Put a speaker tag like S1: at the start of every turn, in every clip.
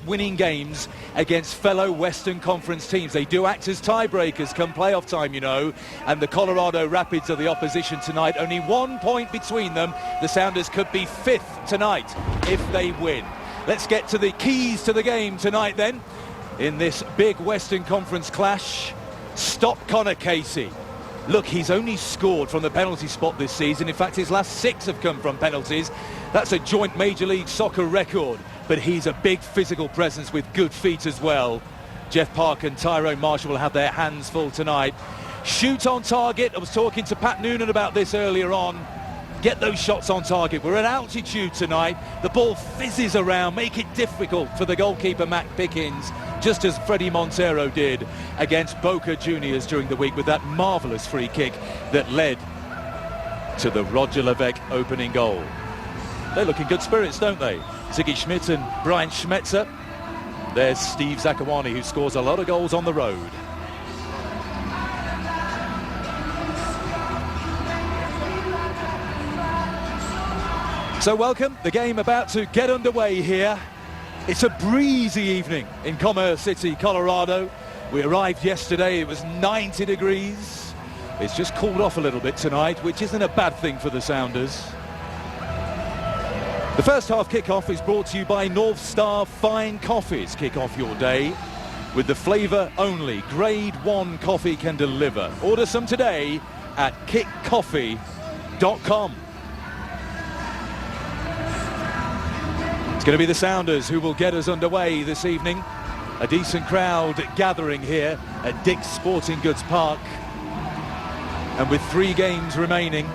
S1: winning games against fellow Western Conference teams. They do act as tiebreakers come playoff time, you know, and the Colorado Rapids are the opposition tonight. Only 1 point between them. The Sounders could be fifth tonight if they win. Let's get to the keys to the game tonight then. In this big Western Conference clash, stop Connor Casey. Look, he's only scored from the penalty spot this season. In fact, his last 6 have come from penalties. That's a joint Major League Soccer record. But he's a big physical presence with good feet as well. Jeff Park and Tyrone Marshall will have their hands full tonight. Shoot on target. I was talking to Pat Noonan about this earlier on. Get those shots on target. We're at altitude tonight. The ball fizzes around. Make it difficult for the goalkeeper, Matt Pickens, just as Freddie Montero did against Boca Juniors during the week with that marvellous free kick that led to the Roger Levesque opening goal. They look in good spirits, don't they? Ziggy Schmidt and Brian Schmetzer. There's Steve Zakawani, who scores a lot of goals on the road. So welcome, the game about to get underway here. It's a breezy evening in Commerce City, Colorado. We arrived yesterday, it was 90 degrees. It's just cooled off a little bit tonight, which isn't a bad thing for the Sounders. The first half kickoff is brought to you by North Star Fine Coffees. Kick off your day with the flavour only Grade 1 coffee can deliver. Order some today at kickcoffee.com. It's going to be the Sounders who will get us underway this evening. A decent crowd gathering here at Dick's Sporting Goods Park. And with 3 games remaining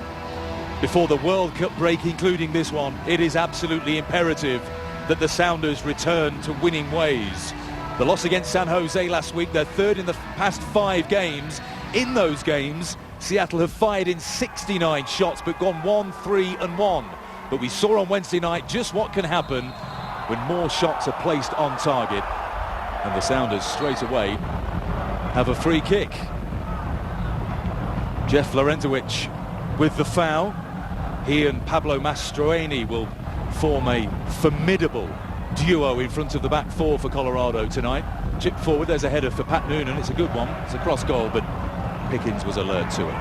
S1: before the World Cup break, including this one, it is absolutely imperative that the Sounders return to winning ways. The loss against San Jose last week, they're third in the past 5 games. In those games, Seattle have fired in 69 shots but gone 1-3-1. But we saw on Wednesday night just what can happen when more shots are placed on target. And the Sounders straight away have a free kick. Jeff Larentowicz with the foul. He and Pablo Mastroeni will form a formidable duo in front of the back 4 for Colorado tonight. Chip forward, there's a header for Pat Noonan. It's a good one. It's a cross goal, but Pickens was alert to it.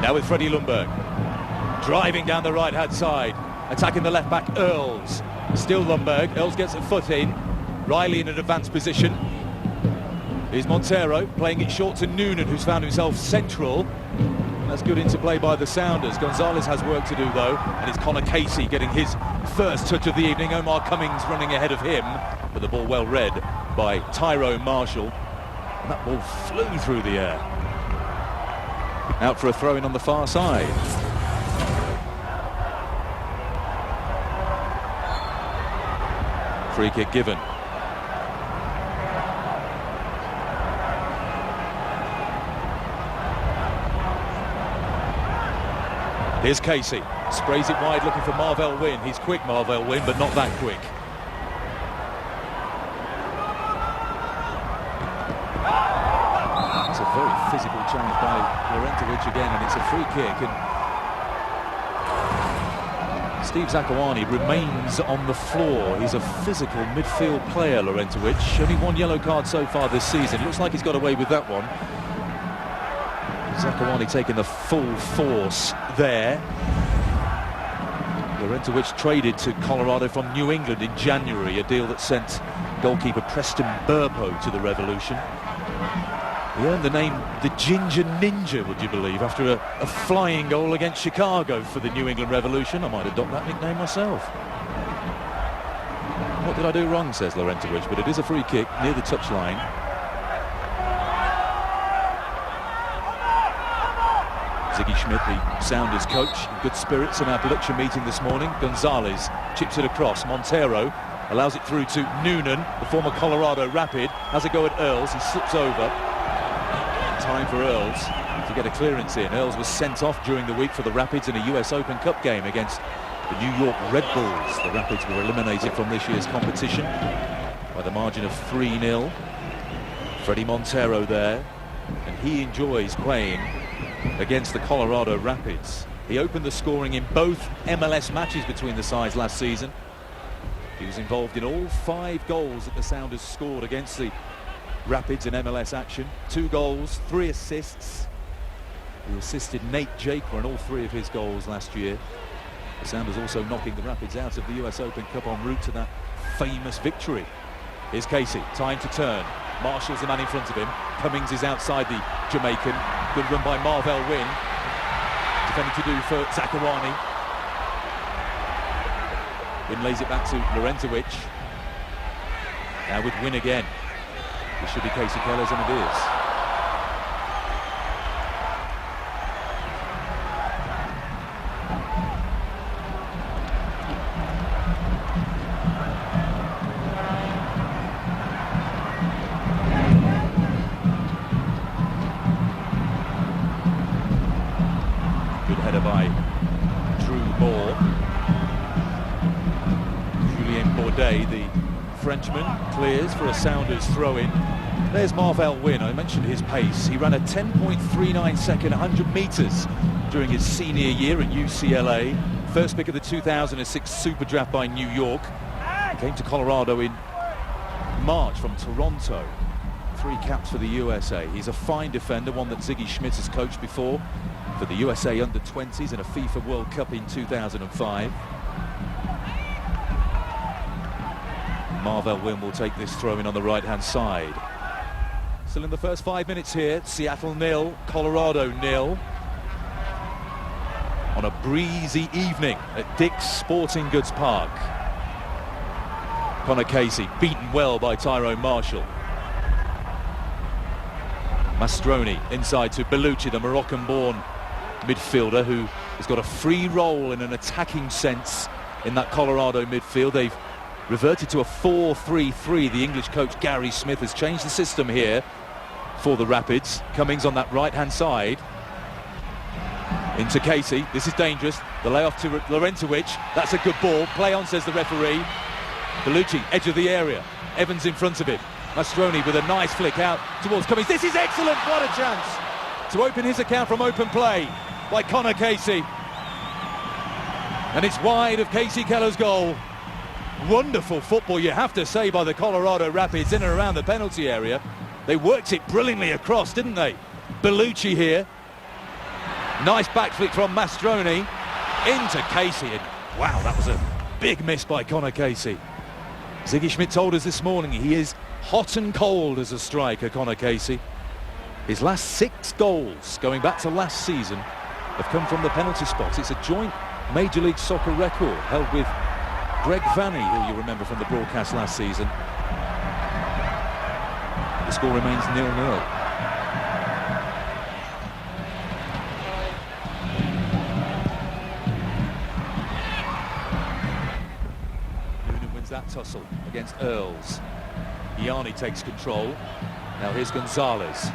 S1: Now with Freddie Ljungberg driving down the right-hand side. Attacking the left-back, Earls. Still Ljungberg. Earls gets a foot in. Riley in an advanced position. Here's Montero playing it short to Noonan, who's found himself central. That's good interplay by the Sounders. Gonzalez has work to do, though. And it's Connor Casey getting his first touch of the evening. Omar Cummings running ahead of him. But the ball well read by Tyrone Marshall. And that ball flew through the air. Out for a throw-in on the far side. Free kick given. Here's Casey. Sprays it wide looking for Marvell Wynn. He's quick, Marvell Wynn, but not that quick. It's a very physical challenge by Larentowicz again, and it's a free kick. And Steve Zakawani remains on the floor. He's a physical midfield player, Larentowicz. Only 1 yellow card so far this season. Looks like he's got away with that one. Zakawani taking the full force there. Larentowicz traded to Colorado from New England in January, a deal that sent goalkeeper Preston Burpo to the Revolution. He earned the name the Ginger Ninja, would you believe, after a flying goal against Chicago for the New England Revolution. I might adopt that nickname myself. What did I do wrong, says Larentowicz, but it is a free kick near the touchline. Ziggy Schmidt, the Sounders coach, in good spirits in our Blucher meeting this morning. Gonzalez chips it across. Montero allows it through to Noonan, the former Colorado Rapid. Has a go at Earls. He slips over. Time for Earls to get a clearance in. Earls was sent off during the week for the Rapids in a US Open Cup game against the New York Red Bulls. The Rapids were eliminated from this year's competition by the margin of 3-0. Freddie Montero there, and he enjoys playing against the Colorado Rapids. He opened the scoring in both MLS matches between the sides last season. He was involved in all 5 goals that the Sounders scored against the Rapids in MLS action. 2 goals, 3 assists. He assisted Nate Jaquer in all 3 of his goals last year. The Sounders also knocking the Rapids out of the US Open Cup en route to that famous victory. Here's Casey, time to turn. Marshall's the man in front of him. Cummings is outside the Jamaican. Good run by Marvell Wynn. Defending to do for Zakuani. Wynn lays it back to Lorenzovic. Now with Wynn again. This should be Kasey Keller's, and it is. Good header by Drew Moore. Julien Bordet, the Frenchman, clears for a Sounders throw-in. There's Marvell Wynn. I mentioned his pace. He ran a 10.39 second 100 metres during his senior year at UCLA. First pick of the 2006 Super Draft by New York. He came to Colorado in March from Toronto. 3 caps for the USA. He's a fine defender, one that Ziggy Schmitz has coached before for the USA Under-20s in a FIFA World Cup in 2005. Marvell Wynn will take this throw-in on the right-hand side. Still in the first 5 minutes here. Seattle 0, Colorado 0. On a breezy evening at Dick's Sporting Goods Park. Connor Casey beaten well by Tyrone Marshall. Mastroni inside to Bellucci, the Moroccan-born midfielder who has got a free role in an attacking sense in that Colorado midfield. They've reverted to a 4-3-3. The English coach Gary Smith has changed the system here for the Rapids. Cummings on that right-hand side. Into Casey. This is dangerous. The layoff to Lorenzovic. That's a good ball. Play on, says the referee. Bellucci, edge of the area. Evans in front of him. Mastroni with a nice flick out towards Cummings. This is excellent. What a chance to open his account from open play by Connor Casey. And it's wide of Kasey Keller's goal. Wonderful football, you have to say, by the Colorado Rapids in and around the penalty area. They worked it brilliantly across, didn't they? Bellucci here. Nice back flick from Mastroni into Casey. And wow, that was a big miss by Connor Casey. Ziggy Schmidt told us this morning he is hot and cold as a striker, Connor Casey. His last 6 goals, going back to last season, have come from the penalty spot. It's a joint Major League Soccer record held with Greg Vanny, who you remember from the broadcast last season. The score remains 0-0. Noonan wins that tussle against Earls. Iani takes control. Now here's Gonzalez.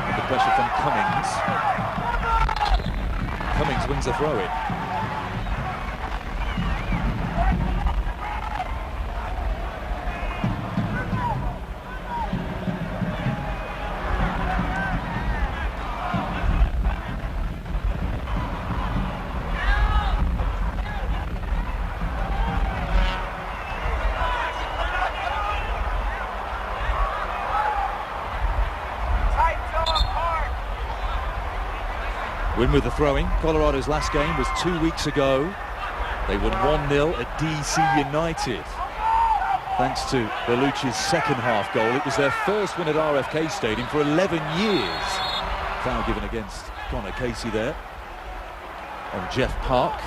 S1: Under pressure from Cummings. Cummings wins the throw-in. Win with the throwing. Colorado's last game was 2 weeks ago. They won 1-0 at DC United. Thanks to Bellucci's second half goal. It was their first win at RFK Stadium for 11 years. Foul given against Connor Casey there on Jeff Park.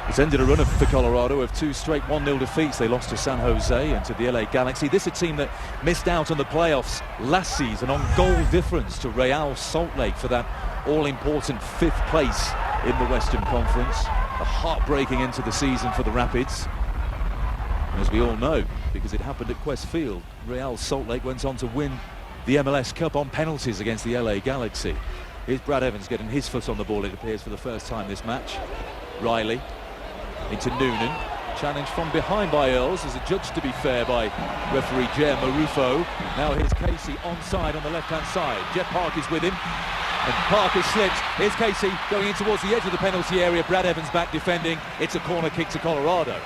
S1: It's ended a run for Colorado of 2 straight 1-0 defeats. They lost to San Jose and to the LA Galaxy. This is a team that missed out on the playoffs last season on goal difference to Real Salt Lake for that all-important 5th place in the Western Conference. A heartbreaking end to the season for the Rapids. And as we all know, because it happened at Quest Field, Real Salt Lake went on to win the MLS Cup on penalties against the LA Galaxy. Here's Brad Evans getting his foot on the ball, it appears, for the first time this match. Riley into Noonan. Challenge from behind by Earls, as adjudged to be fair by referee Jer Marufo. Now here's Casey onside on the left-hand side. Jeff Park is with him, and Parker slips. Here's Casey going in towards the edge of the penalty area. Brad Evans back defending. It's a corner kick to Colorado.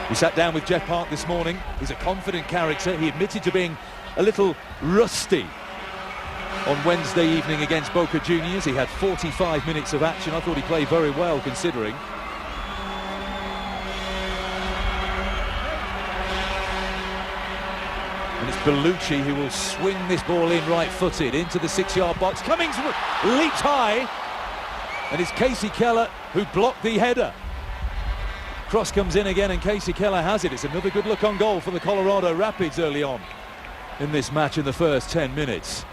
S1: We sat down with Jeff Park this morning. He's a confident character. He admitted to being a little rusty on Wednesday evening against Boca Juniors. He had 45 minutes of action. I thought he played very well considering. And it's Bellucci who will swing this ball in right-footed into the 6-yard box. Cummings leaps high, and it's Casey Keller who blocked the header. Cross comes in again, and Casey Keller has it. It's another good look on goal for the Colorado Rapids early on in this match in the first 10 minutes.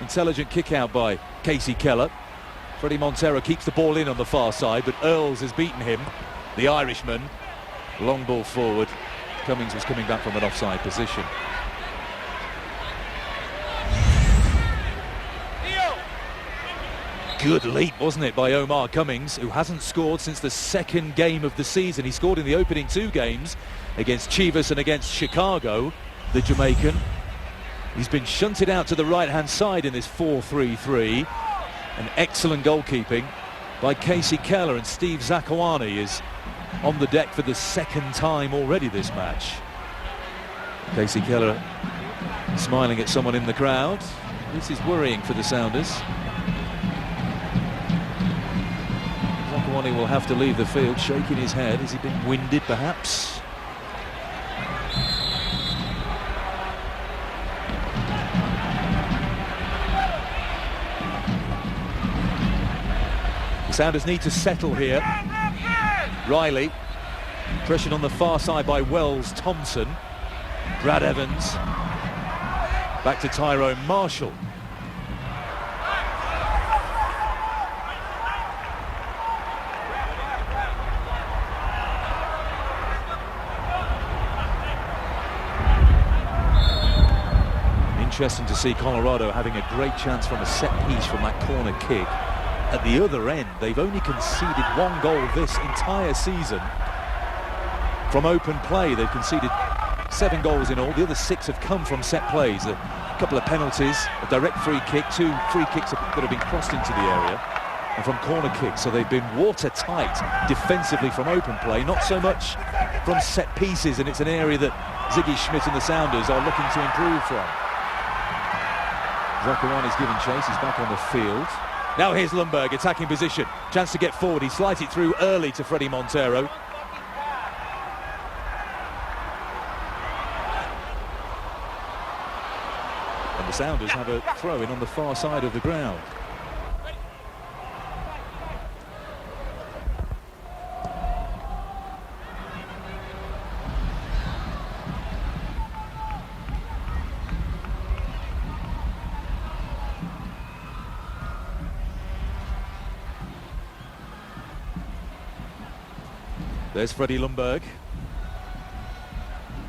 S1: Intelligent kick out by Casey Keller. Fredy Montero keeps the ball in on the far side, but Earls has beaten him, the Irishman. Long ball forward. Cummings was coming back from an offside position. Good leap, wasn't it, by Omar Cummings, who hasn't scored since the second game of the season. He scored in the opening 2 games against Chivas and against Chicago, the Jamaican. He's been shunted out to the right-hand side in this 4-3-3. An excellent goalkeeping by Casey Keller, and Steve Zakuani is on the deck for the second time already this match. Casey Keller smiling at someone in the crowd. This is worrying for the Sounders. Zakuani will have to leave the field, shaking his head. Has he been winded, perhaps? The Sounders need to settle here. Riley, pressured on the far side by Wells Thompson. Brad Evans, back to Tyrone Marshall. Interesting to see Colorado having a great chance from a set piece from that corner kick. At the other end, they've only conceded 1 goal this entire season from open play. They've conceded 7 goals in all. The other 6 have come from set plays. A couple of penalties, a direct free kick, 2 free kicks that have been crossed into the area, and from corner kicks. So they've been watertight defensively from open play, not so much from set pieces, and it's an area that Ziggy Schmidt and the Sounders are looking to improve from. Zakuani's given chase. He's back on the field. Now here's Lundberg, attacking position. Chance to get forward. He slides it through early to Fredy Montero. And the Sounders have a throw-in on the far side of the ground. There's Fredy Lundberg. He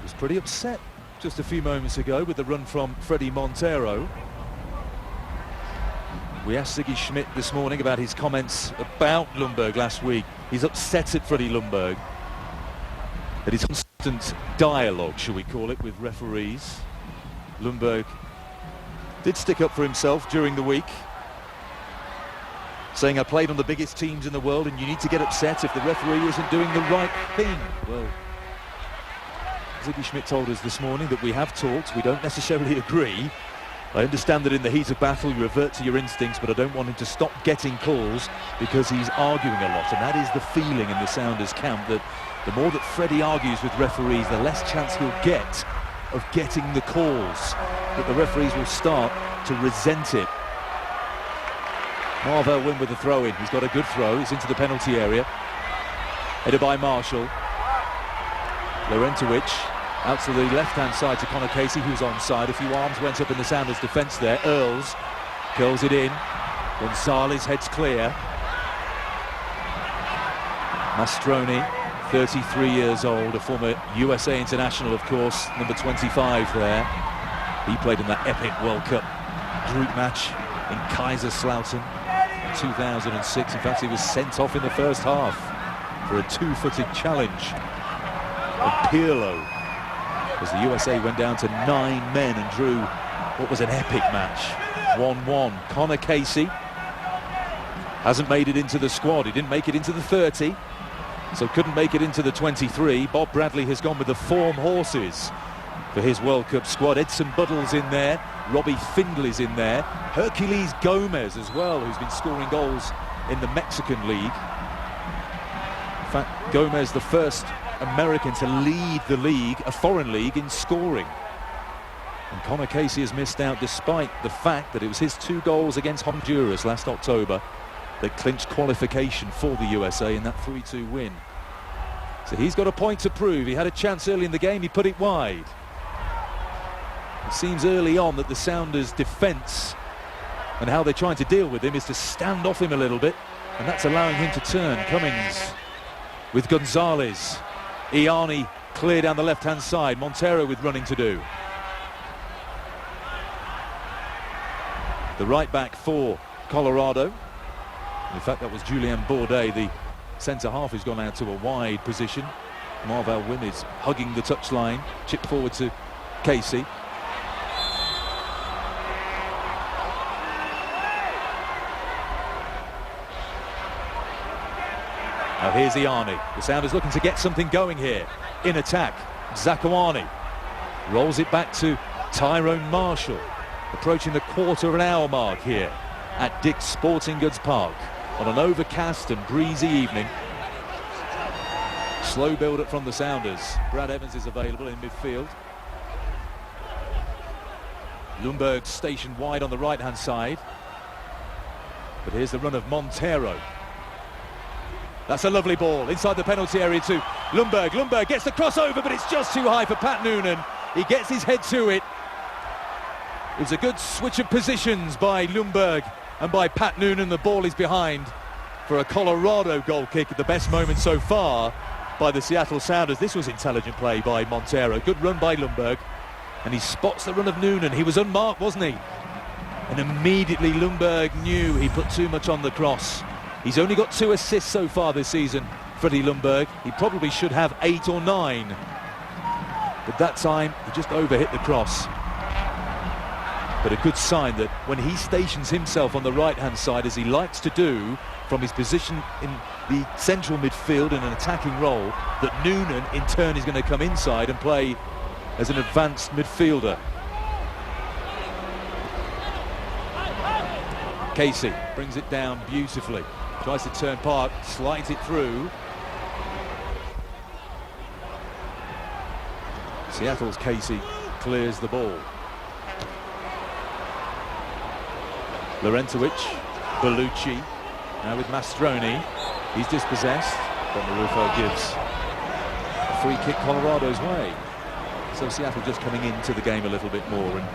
S1: was pretty upset just a few moments ago with the run from Fredy Montero. We asked Ziggy Schmidt this morning about his comments about Lundberg last week. He's upset at Fredy Lundberg, at his constant dialogue, shall we call it, with referees. Lundberg did stick up for himself during the week, saying, I played on the biggest teams in the world and you need to get upset if the referee isn't doing the right thing. Well, Ziggy Schmidt told us this morning that we have talked, we don't necessarily agree. I understand that in the heat of battle you revert to your instincts, but I don't want him to stop getting calls because he's arguing a lot. And that is the feeling in the Sounders camp, that the more that Fredy argues with referees, the less chance he'll get of getting the calls. That the referees will start to resent it. Marvell Wynn with the throw-in. He's got a good throw. He's into the penalty area. Headed by Marshall. Laurentowicz out to the left-hand side to Connor Casey, who's onside. A few arms went up in the Sounders' defence there. Earls curls it in. Gonzalez heads clear. Mastroni, 33 years old, a former USA international, of course, number 25 there. He played in that epic World Cup group match in Kaiserslautern in 2006. In fact, he was sent off in the first half. for a two-footed challenge of Pirlo, as the USA went down to 9 men and drew what was an epic match, 1-1. Conor Casey hasn't made it into the squad. He didn't make it into the 30, so couldn't make it into the 23. Bob Bradley has gone with the form horses for his World Cup squad. Edson Buddle's in there, Robbie Findley's in there, Herculez Gomez as well, who's been scoring goals in the Mexican League. In fact, Gomez, the first American to lead the league, a foreign league, in scoring. And Conor Casey has missed out despite the fact that it was his 2 goals against Honduras last October that clinched qualification for the USA in that 3-2 win. So he's got a point to prove. He had a chance early in the game, he put it wide. It seems early on that the Sounders' defence and how they're trying to deal with him is to stand off him a little bit, and that's allowing him to turn. Cummings with Gonzalez. Iani clear down the left-hand side. Montero with running to do. The right back for Colorado. In fact, that was Julien Bordet, the centre-half, who's gone out to a wide position. Marval Wim is hugging the touchline. Chip forward to Casey. Now here's Iani. The Sounders looking to get something going here. In attack, Zakuani rolls it back to Tyrone Marshall. Approaching the quarter of an hour mark here at Dick's Sporting Goods Park on an overcast and breezy evening. Slow build-up from the Sounders. Brad Evans is available in midfield. Lundberg stationed wide on the right-hand side. But here's the run of Montero. That's a lovely ball inside the penalty area to Lundberg. Lundberg gets the crossover, but it's just too high for Pat Noonan. He gets his head to it. It was a good switch of positions by Lundberg and by Pat Noonan. The ball is behind for a Colorado goal kick at the best moment so far by the Seattle Sounders. This was intelligent play by Montero. Good run by Lundberg. And he spots the run of Noonan. He was unmarked, wasn't he? And immediately Lundberg knew he put too much on the cross. He's only got 2 assists so far this season, Freddie Lundberg. He probably should have 8 or 9. But that time, he just overhit the cross. But a good sign that when he stations himself on the right-hand side, as he likes to do, from his position in the central midfield in an attacking role, that Noonan, in turn, is going to come inside and play as an advanced midfielder. Casey brings it down beautifully. Tries to turn Park, slides it through. Seattle's Casey clears the ball. Laurentowicz, Bellucci, now with Mastroni. He's dispossessed, but Marufo gives a free kick Colorado's way. So Seattle just coming into the game a little bit more. And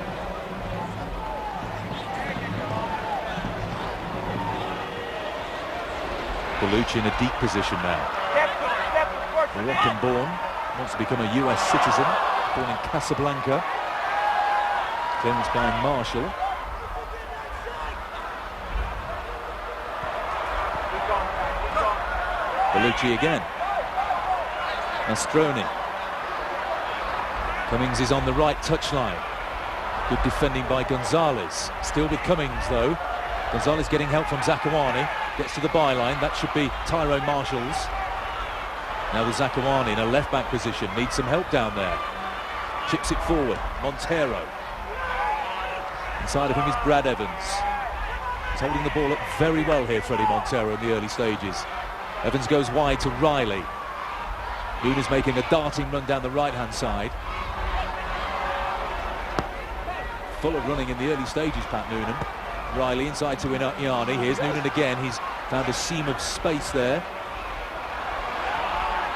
S1: Bellucci in a deep position now. Moroccan-born, wants to become a US citizen, born in Casablanca. Clearance by Marshall. Bellucci again. Mastroni. Cummings is on the right touchline. Good defending by Gonzalez. Still with Cummings though. Gonzalez getting help from Zakuani. Gets to the byline. That should be Tyrone Marshall's. Now with Zakuani in a left-back position. Needs some help down there. Chips it forward. Montero. Inside of him is Brad Evans. He's holding the ball up very well here, Freddie Montero, in the early stages. Evans goes wide to Riley. Noonan's making a darting run down the right-hand side. Full of running in the early stages, Pat Noonan. Riley inside to Iani. Here's Noonan again. He's found a seam of space there.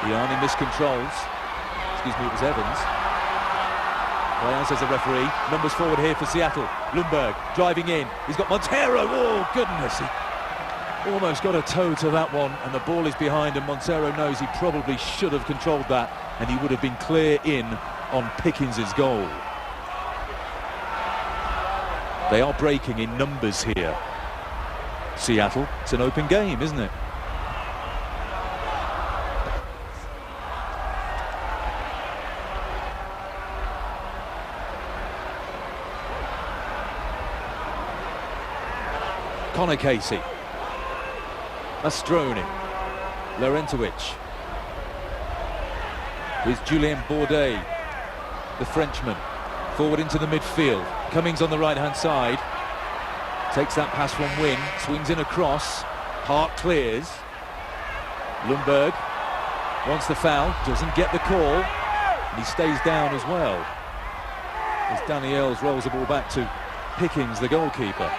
S1: Iani miscontrols. Excuse me, it was Evans. Play on, says the referee. Numbers forward here for Seattle. Lundberg driving in. He's got Montero. Oh, goodness. He almost got a toe to that one, and the ball is behind, and Montero knows he probably should have controlled that, and he would have been clear in on Pickens' goal. They are breaking in numbers here. Seattle, it's an open game, isn't it? Conor Casey. Mastroni. Laurentowicz. Here's Julien Bordet, the Frenchman. Forward into the midfield. Cummings on the right-hand side. Takes that pass from Wynn. Swings in across. Hart clears. Lundberg wants the foul. Doesn't get the call. And he stays down as well. As Danny Els rolls the ball back to Pickens, the goalkeeper.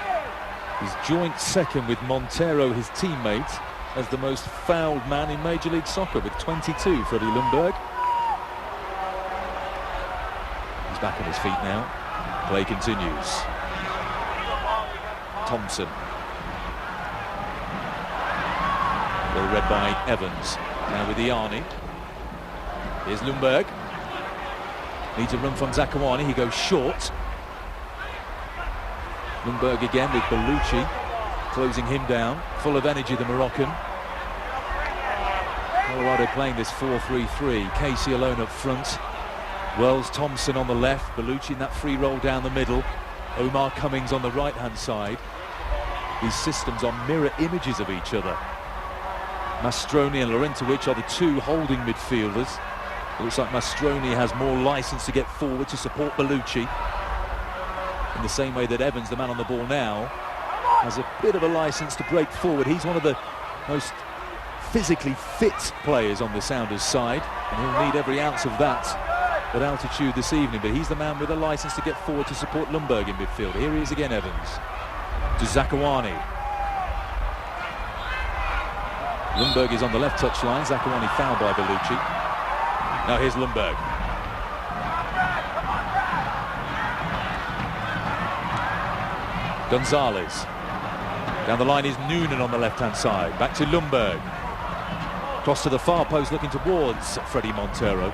S1: He's joint second with Montero, his teammate, as the most fouled man in Major League Soccer with 22, Freddie Lundberg. He's back on his feet now. Play continues. Thompson. Well read by Evans. Now with Iani. Here's Lundberg. Needs a run from Zakuani. He goes short. Lundberg again with Bellucci, closing him down. Full of energy, the Moroccan. Colorado playing this 4-3-3. Casey alone up front. Wells, Thompson on the left. Bellucci in that free roll down the middle. Omar Cummings on the right-hand side. These systems are mirror images of each other. Mastroni and Laurentowicz are the two holding midfielders. It looks like Mastroni has more license to get forward to support Bellucci. In the same way that Evans, the man on the ball now, has a bit of a license to break forward. He's one of the most physically fit players on the Sounders side, and he'll need every ounce of that at altitude this evening. But he's the man with a license to get forward to support Lundberg in midfield. Here he is again, Evans. To Zakuani. Lundberg is on the left touchline. Zakuani fouled by Bellucci. Now here's Lundberg. Gonzalez. Down the line is Noonan on the left-hand side. Back to Lundberg. Cross to the far post looking towards Freddie Montero.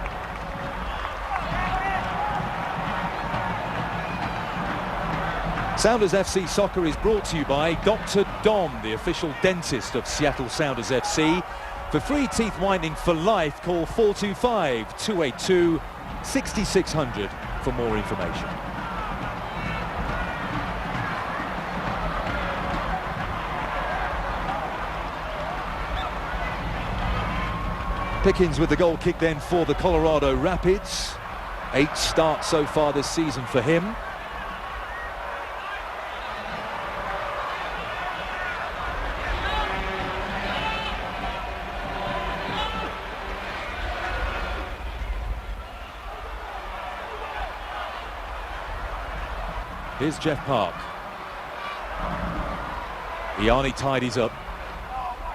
S1: Sounders FC Soccer is brought to you by Dr. Dom, the official dentist of Seattle Sounders FC. For free teeth whitening for life, call 425-282-6600 for more information. Pickens with the goal kick then for the Colorado Rapids. 8 starts so far this season for him. Here's Jeff Park. Iani tidies up.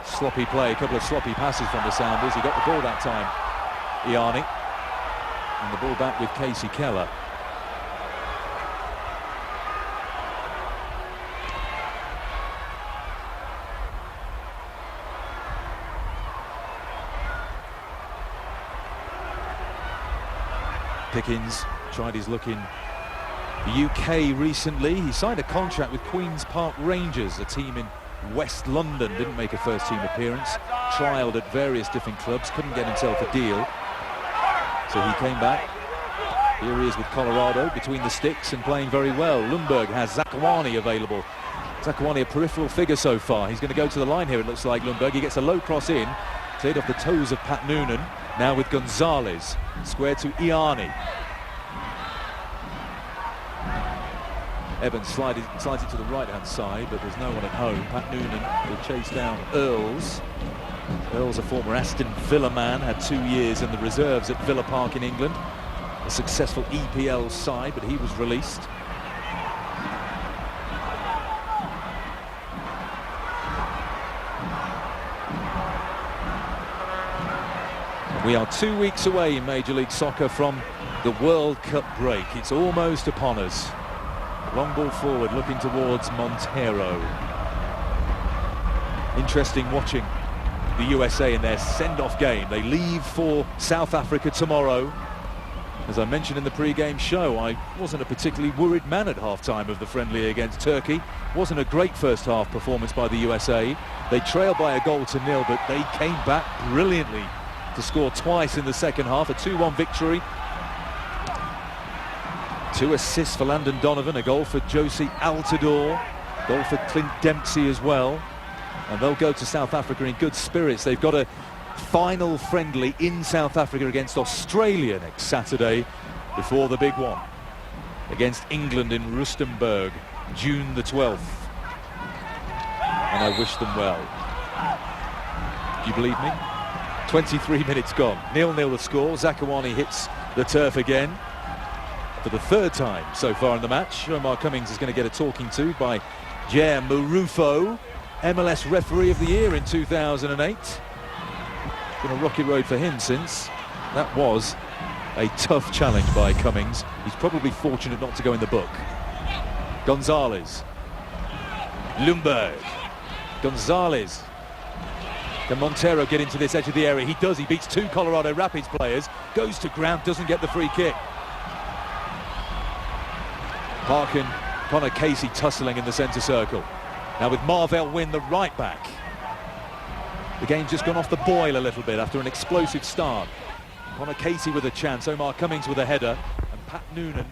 S1: Sloppy play, a couple of sloppy passes from the Sounders. He got the ball that time, Iani. And the ball back with Casey Keller. Pickens tried his luck in the UK recently. He signed a contract with Queen's Park Rangers, a team in West London. Didn't make a first team appearance, trialled at various different clubs, couldn't get himself a deal, so he came back. Here he is with Colorado between the sticks and playing very well. Lundberg has Zakuani available. Zakuani a peripheral figure so far. He's going to go to the line here, it looks like. Lundberg, he gets a low cross in, played off the toes of Pat Noonan. Now with Gonzalez, square to Iani. Evans slides it to the right-hand side, but there's no one at home. Pat Noonan will chase down Earls. Earls, a former Aston Villa man, had 2 years in the reserves at Villa Park in England. A successful EPL side, but he was released. We are 2 weeks away in Major League Soccer from the World Cup break. It's almost upon us. Long ball forward, looking towards Montero. Interesting watching the USA in their send-off game. They leave for South Africa tomorrow. As I mentioned in the pre-game show, I wasn't a particularly worried man at half-time of the friendly against Turkey. Wasn't a great first-half performance by the USA. They trailed by a goal to nil, but they came back brilliantly to score twice in the second half. A 2-1 victory. 2 assists for Landon Donovan, a goal for Josie Altidore. Goal for Clint Dempsey as well. And they'll go to South Africa in good spirits. They've got a final friendly in South Africa against Australia next Saturday before the big one against England in Rustenburg, June the 12th. And I wish them well. Do you believe me? 23 minutes gone. 0-0 the score. Zakuani hits the turf again for the third time so far in the match. Omar Cummings is going to get a talking to by Jer Marufo, MLS Referee of the Year in 2008. Been a rocky road for him since. That was a tough challenge by Cummings. He's probably fortunate not to go in the book. Gonzalez. Ljungberg. Gonzalez. Can Montero get into this edge of the area? He does. He beats two Colorado Rapids players. Goes to ground, doesn't get the free kick. Parkin, Connor Casey tussling in the centre circle. Now with Marvell Wynne, the right back. The game's just gone off the boil a little bit after an explosive start. Connor Casey with a chance, Omar Cummings with a header, and Pat Noonan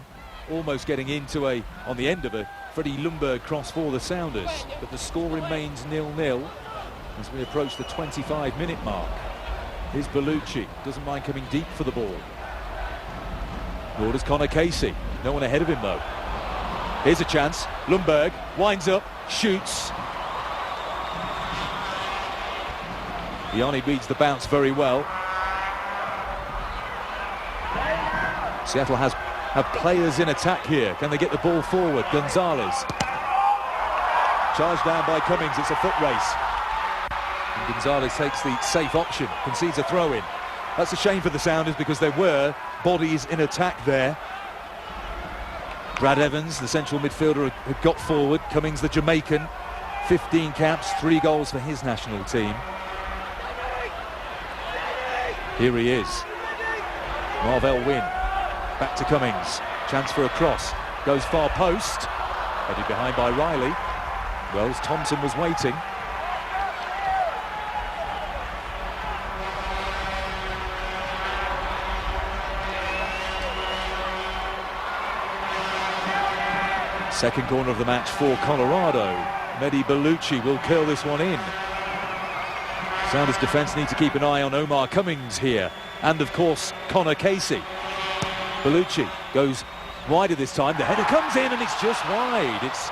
S1: almost getting into on the end of a Freddie Ljungberg cross for the Sounders. But the score remains 0-0 as we approach the 25-minute mark. Here's Bellucci, doesn't mind coming deep for the ball. Nor does Connor Casey. No one ahead of him though. Here's a chance. Ljungberg winds up, shoots. Yanni reads the bounce very well. Seattle have players in attack here. Can they get the ball forward? Gonzalez. Charged down by Cummings. It's a foot race. And Gonzalez takes the safe option, concedes a throw-in. That's a shame for the Sounders because there were bodies in attack there. Brad Evans, the central midfielder, had got forward. Cummings, the Jamaican, 15 caps, 3 goals for his national team. Here he is. Marvell Wynne, back to Cummings. Chance for a cross, goes far post. Headed behind by Riley. Wells Thompson was waiting. Second corner of the match for Colorado. Mehdi Bellucci will curl this one in. Sounders defence need to keep an eye on Omar Cummings here. And of course, Connor Casey. Bellucci goes wider this time. The header comes in and it's just wide. It's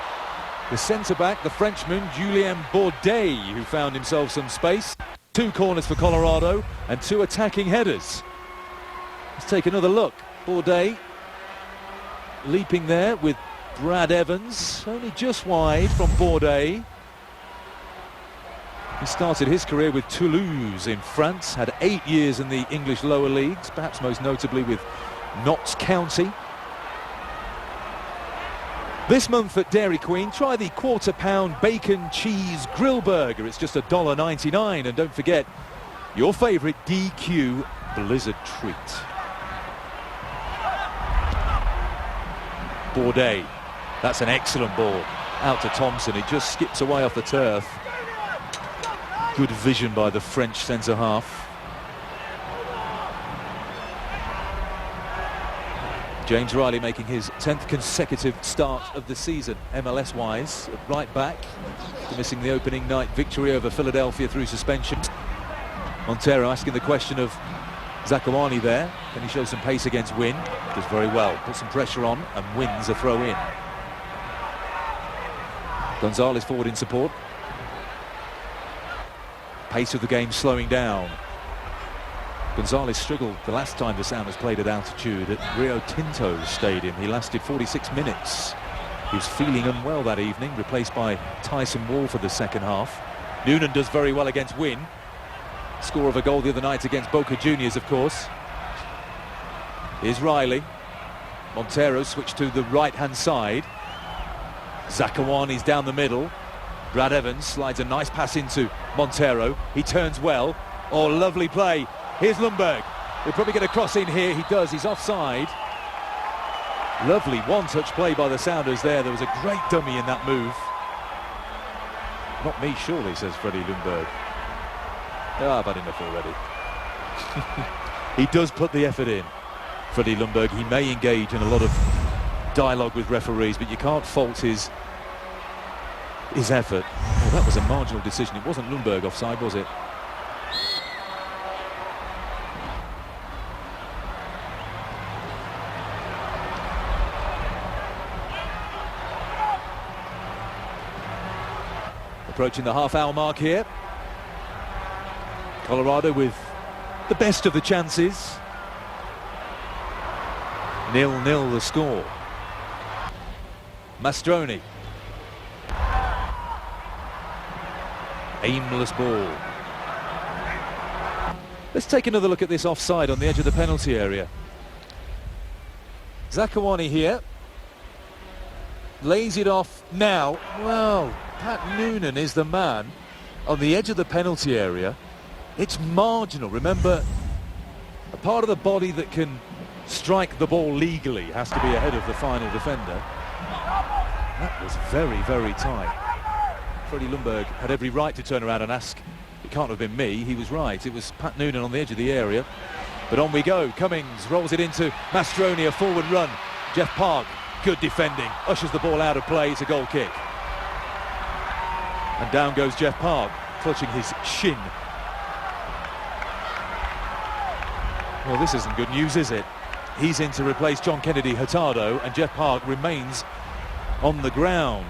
S1: the centre-back, the Frenchman, Julien Bourdet, who found himself some space. 2 corners for Colorado and 2 attacking headers. Let's take another look. Bourdet leaping there with Brad Evans, only just wide from Bourdet. He started his career with Toulouse in France, had 8 years in the English lower leagues, perhaps most notably with Notts County. This month at Dairy Queen, try the quarter-pound bacon cheese grill burger. It's just $1.99, and don't forget your favourite DQ Blizzard treat. Bourdet. That's an excellent ball. Out to Thompson. He just skips away off the turf. Good vision by the French centre-half. James Riley making his 10th consecutive start of the season, MLS-wise, at right back. After missing the opening night victory over Philadelphia through suspension. Montero asking the question of Zakuani there. Can he show some pace against Wynne? Does very well. Puts some pressure on and wins a throw-in. Gonzalez forward in support. Pace of the game slowing down. Gonzalez struggled the last time the Sounders played at altitude at Rio Tinto Stadium. He lasted 46 minutes. He was feeling unwell that evening, replaced by Tyson Wall for the second half. Noonan does very well against Wynne. Score of a goal the other night against Boca Juniors, of course. Here's Riley. Montero switched to the right-hand side. Zakuani's down the middle. Brad Evans slides a nice pass into Montero. He turns well. Oh, lovely play. Here's Ljungberg. He'll probably get a cross in here. He does. He's offside. Lovely one-touch play by the Sounders there. There was a great dummy in that move. Not me, surely, says Freddie Ljungberg. Oh, I've had enough already. He does put the effort in, Freddie Ljungberg. He may engage in a lot of dialogue with referees, but you can't fault his his effort. Well, that was a marginal decision. It wasn't Lundberg offside, was it? Approaching the half-hour mark here. Colorado with the best of the chances. 0-0 the score. Mastroni. Aimless ball. Let's take another look at this offside on the edge of the penalty area. Zakuani here. Lays it off now. Well, Pat Noonan is the man on the edge of the penalty area. It's marginal. Remember, a part of the body that can strike the ball legally has to be ahead of the final defender. That was very, very tight. Freddie Lundberg had every right to turn around and ask, it can't have been me. He was right. It was Pat Noonan on the edge of the area. But on we go. Cummings rolls it into Mastroni, a forward run. Jeff Park, good defending, ushers the ball out of play. It's a goal kick. And down goes Jeff Park, clutching his shin. Well, this isn't good news, is it? He's in to replace John Kennedy Hurtado, and Jeff Park remains on the ground.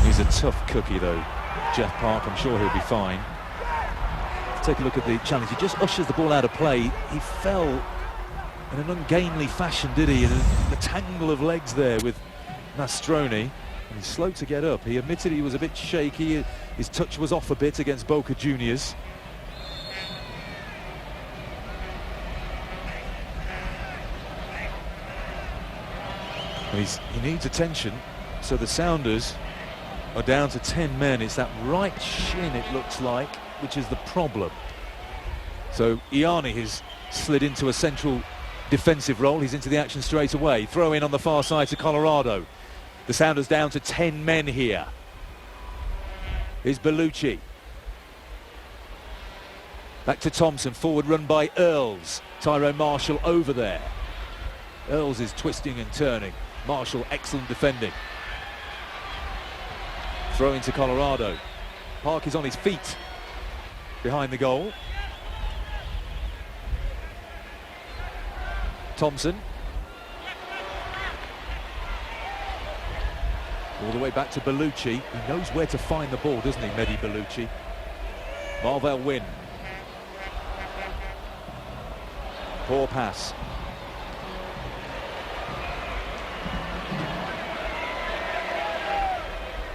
S1: He's a tough cookie, though, Jeff Park. I'm sure he'll be fine. Let's take a look at the challenge. He just ushers the ball out of play. He fell in an ungainly fashion, did he? In the tangle of legs there with Mastroni. And he's slow to get up. He admitted he was a bit shaky. His touch was off a bit against Boca Juniors. And he needs attention, so the Sounders are down to 10 men. It's that right shin, it looks like, which is the problem. So Iani has slid into a central defensive role. He's into the action straight away. Throw in on the far side to Colorado. The Sounders down to 10 men here. Here's Bellucci. Back to Thompson, forward run by Earls. Tyrone Marshall over there. Earls is twisting and turning. Marshall, excellent defending. Throw into Colorado. Park is on his feet behind the goal. Thompson. All the way back to Bellucci. He knows where to find the ball, doesn't he, Mehdi Bellucci? Marvell Wynn. Poor pass.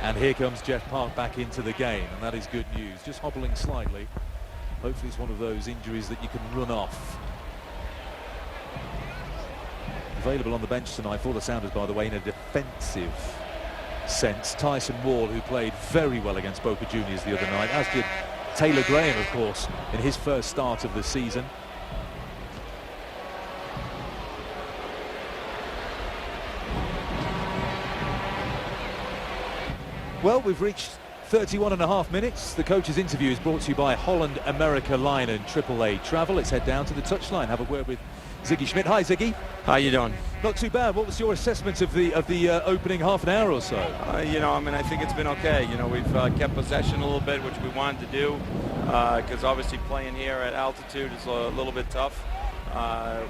S1: And here comes Jeff Park back into the game, and that is good news. Just hobbling slightly. Hopefully it's one of those injuries that you can run off. Available on the bench tonight for the Sounders, by the way, in a defensive sense. Tyson Wall, who played very well against Boca Juniors the other night, as did Taylor Graham, of course, in his first start of the season. Well, we've reached 31.5 minutes. The coach's interview is brought to you by Holland America Line and AAA Travel. Let's head down to the touchline, have a word with Ziggy Schmidt. Hi, Ziggy.
S2: How you doing?
S1: Not too bad. What was your assessment of the opening half an hour or so?
S2: I think it's been okay. We've kept possession a little bit, which we wanted to do, because obviously playing here at altitude is a little bit tough.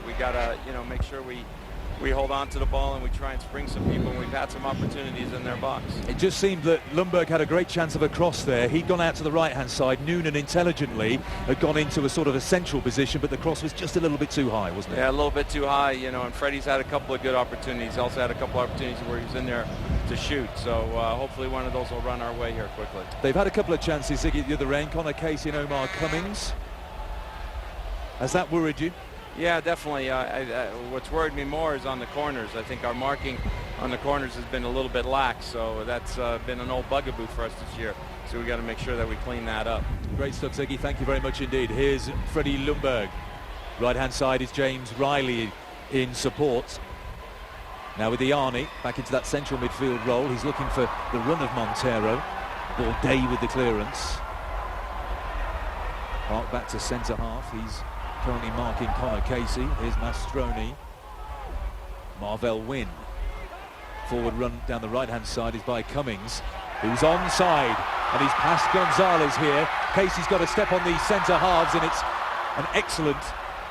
S2: We gotta, make sure we hold on to the ball and we try and spring some people, and we've had some opportunities in their box.
S1: It just seemed that Lundberg had a great chance of a cross there. He'd gone out to the right-hand side. Noonan intelligently had gone into a sort of a central position, but the cross was just a little bit too high, wasn't it?
S2: Yeah, a little bit too high, and Freddie's had a couple of good opportunities. He also had a couple of opportunities where he was in there to shoot, so hopefully one of those will run our way here quickly.
S1: They've had a couple of chances, Ziggy, at the other end. Connor Casey and Omar Cummings. Has that worried you?
S2: Yeah, definitely. What's worried me more is on the corners. I think our marking on the corners has been a little bit lax, so that's been an old bugaboo for us this year. So we got to make sure that we clean that up.
S1: Great stuff, Ziggy. Thank you very much indeed. Here's Freddie Lundberg. Right-hand side is James Riley in support. Now with Iani back into that central midfield role. He's looking for the run of Montero. Ball Day with the clearance. Park back to centre half. He's currently marking Connor Casey. Here's Mastroni. Marvell Wynn. Forward run down the right-hand side is by Cummings, who's onside, and he's past Gonzalez here. Casey's got a step on the centre halves, and it's an excellent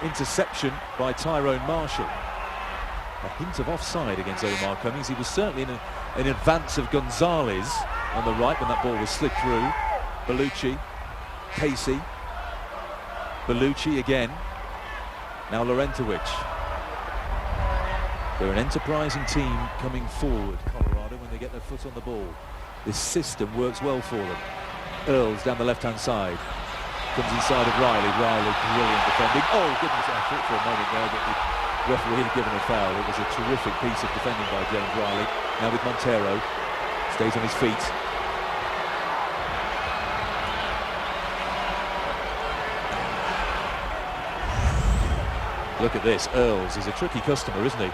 S1: interception by Tyrone Marshall. A hint of offside against Omar Cummings. He was certainly in advance of Gonzalez on the right when that ball was slipped through. Bellucci, Casey, Bellucci again. Now Laurentowicz. They're an enterprising team coming forward, Colorado, when they get their foot on the ball. This system works well for them. Earls down the left-hand side. Comes inside of Riley. Riley, brilliant defending. Oh, goodness, I thought for a moment there that the referee had given a foul. It was a terrific piece of defending by James Riley. Now with Montero. Stays on his feet. Look at this. Earls is a tricky customer, isn't he?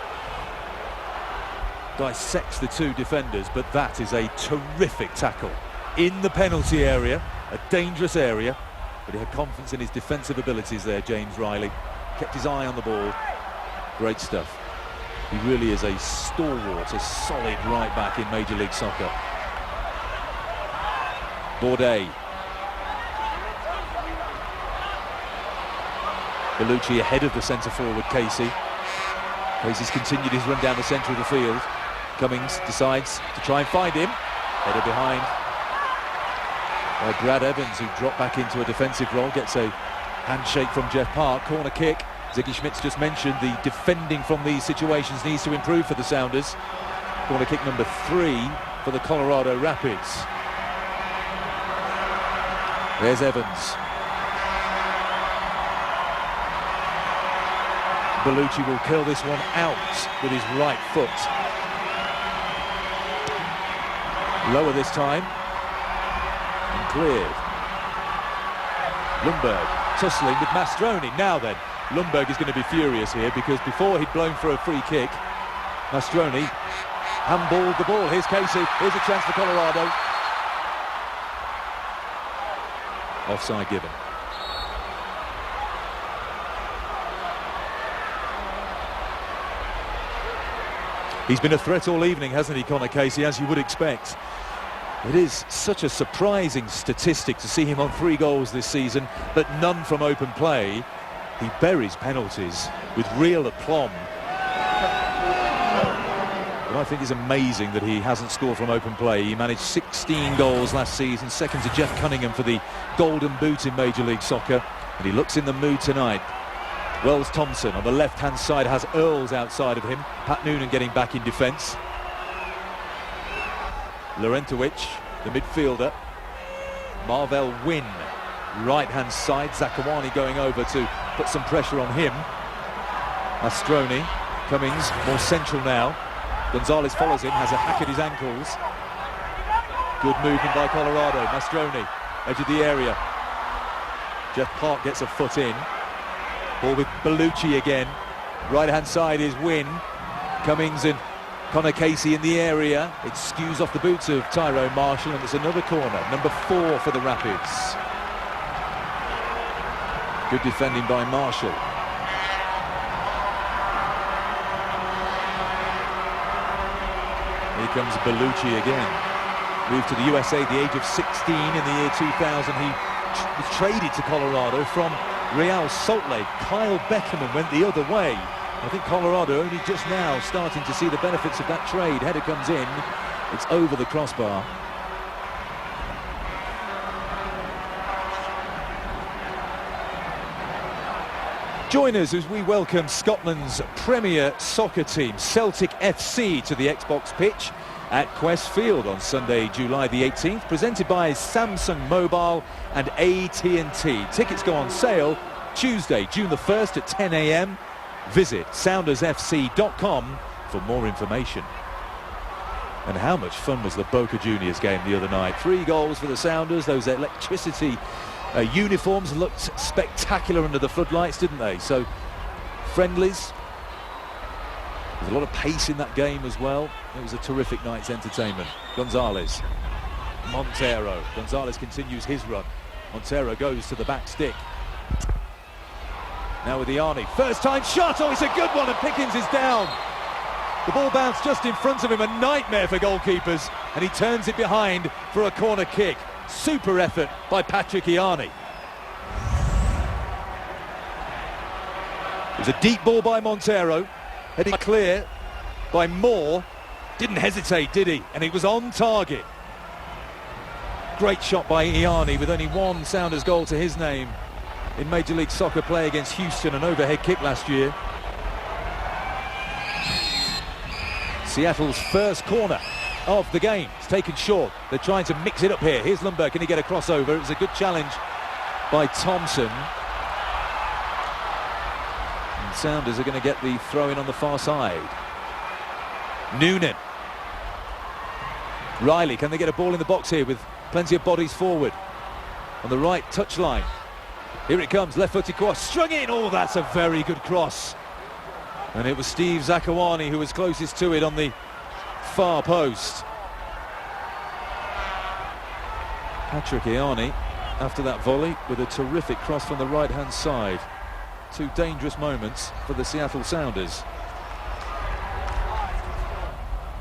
S1: Dissects the two defenders, but that is a terrific tackle. In the penalty area, a dangerous area, but he had confidence in his defensive abilities there, James Riley. Kept his eye on the ball. Great stuff. He really is a stalwart, a solid right back in Major League Soccer. Bourdais. Bellucci ahead of the centre forward, Casey. Casey's continued his run down the centre of the field. Cummings decides to try and find him. Header behind by Brad Evans, who dropped back into a defensive role. Gets a handshake from Jeff Park. Corner kick. Ziggy Schmitz just mentioned the defending from these situations needs to improve for the Sounders. Corner kick number 3 for the Colorado Rapids. There's Evans. Bellucci will kill this one out with his right foot. Lower this time. And cleared. Lundberg tussling with Mastroni. Now then, Lundberg is going to be furious here, because before he'd blown for a free kick, Mastroni handballed the ball. Here's Casey. Here's a chance for Colorado. Offside given. He's been a threat all evening, hasn't he, Connor Casey, as you would expect. It is such a surprising statistic to see him on 3 goals this season, but none from open play. He buries penalties with real aplomb. But I think it's amazing that he hasn't scored from open play. He managed 16 goals last season, second to Jeff Cunningham for the Golden Boot in Major League Soccer. And he looks in the mood tonight. Wells Thompson on the left-hand side has Earls outside of him. Pat Noonan getting back in defence. Laurentowicz, the midfielder. Marvell Wynn, right-hand side. Zakawani going over to put some pressure on him. Mastroni, Cummings more central now. Gonzalez follows him, has a hack at his ankles. Good movement by Colorado. Mastroni, edge of the area. Jeff Park gets a foot in. Ball with Bellucci again. Right-hand side is Wynn. Cummings and Connor Casey in the area. It skews off the boots of Tyrone Marshall, and it's another corner. Number 4 for the Rapids. Good defending by Marshall. Here comes Bellucci again. Moved to the USA at the age of 16 in the year 2000. He was traded to Colorado from Real Salt Lake. Kyle Beckerman went the other way. I think Colorado only just now starting to see the benefits of that trade. Header comes in. It's over the crossbar. Join us as we welcome Scotland's premier soccer team, Celtic FC, to the Xbox pitch at Quest Field on Sunday, July the 18th, presented by Samsung Mobile and AT&T. Tickets go on sale Tuesday, June the 1st at 10 a.m. Visit SoundersFC.com for more information. And how much fun was the Boca Juniors game the other night? 3 goals for the Sounders. Those electricity uniforms looked spectacular under the floodlights, didn't they? So, friendlies. There's a lot of pace in that game as well. It was a terrific night's entertainment. Gonzalez. Montero. Gonzalez continues his run. Montero goes to the back stick. Now with Iani. First time shot. Oh, it's a good one, and Pickens is down. The ball bounced just in front of him, a nightmare for goalkeepers, and he turns it behind for a corner kick. Super effort by Patrick Ianni. It was a deep ball by Montero, heading clear by Moore. Didn't hesitate, did he? And he was on target. Great shot by Ianni, with only one Sounders goal to his name in Major League Soccer play against Houston, an overhead kick last year. Seattle's first corner of the game. It's taken short. They're trying to mix it up here. Here's Lundberg. Can he get a crossover? It was a good challenge by Thompson. And Sounders are going to get the throw-in on the far side. Noonan. Riley, can they get a ball in the box here with plenty of bodies forward? On the right touchline. Here it comes, left-footed cross, strung in. Oh, that's a very good cross. And it was Steve Zakuani who was closest to it on the far post. Patrick Ianni, after that volley, with a terrific cross from the right-hand side. Two dangerous moments for the Seattle Sounders.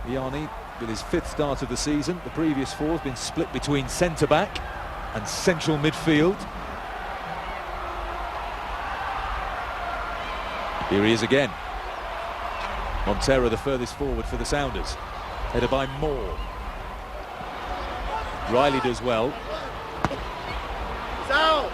S1: Ianni, with his 5th start of the season, the previous 4 has been split between centre-back and central midfield. Here he is again. Montero the furthest forward for the Sounders. Headed by Moore. Riley does well.
S3: Out.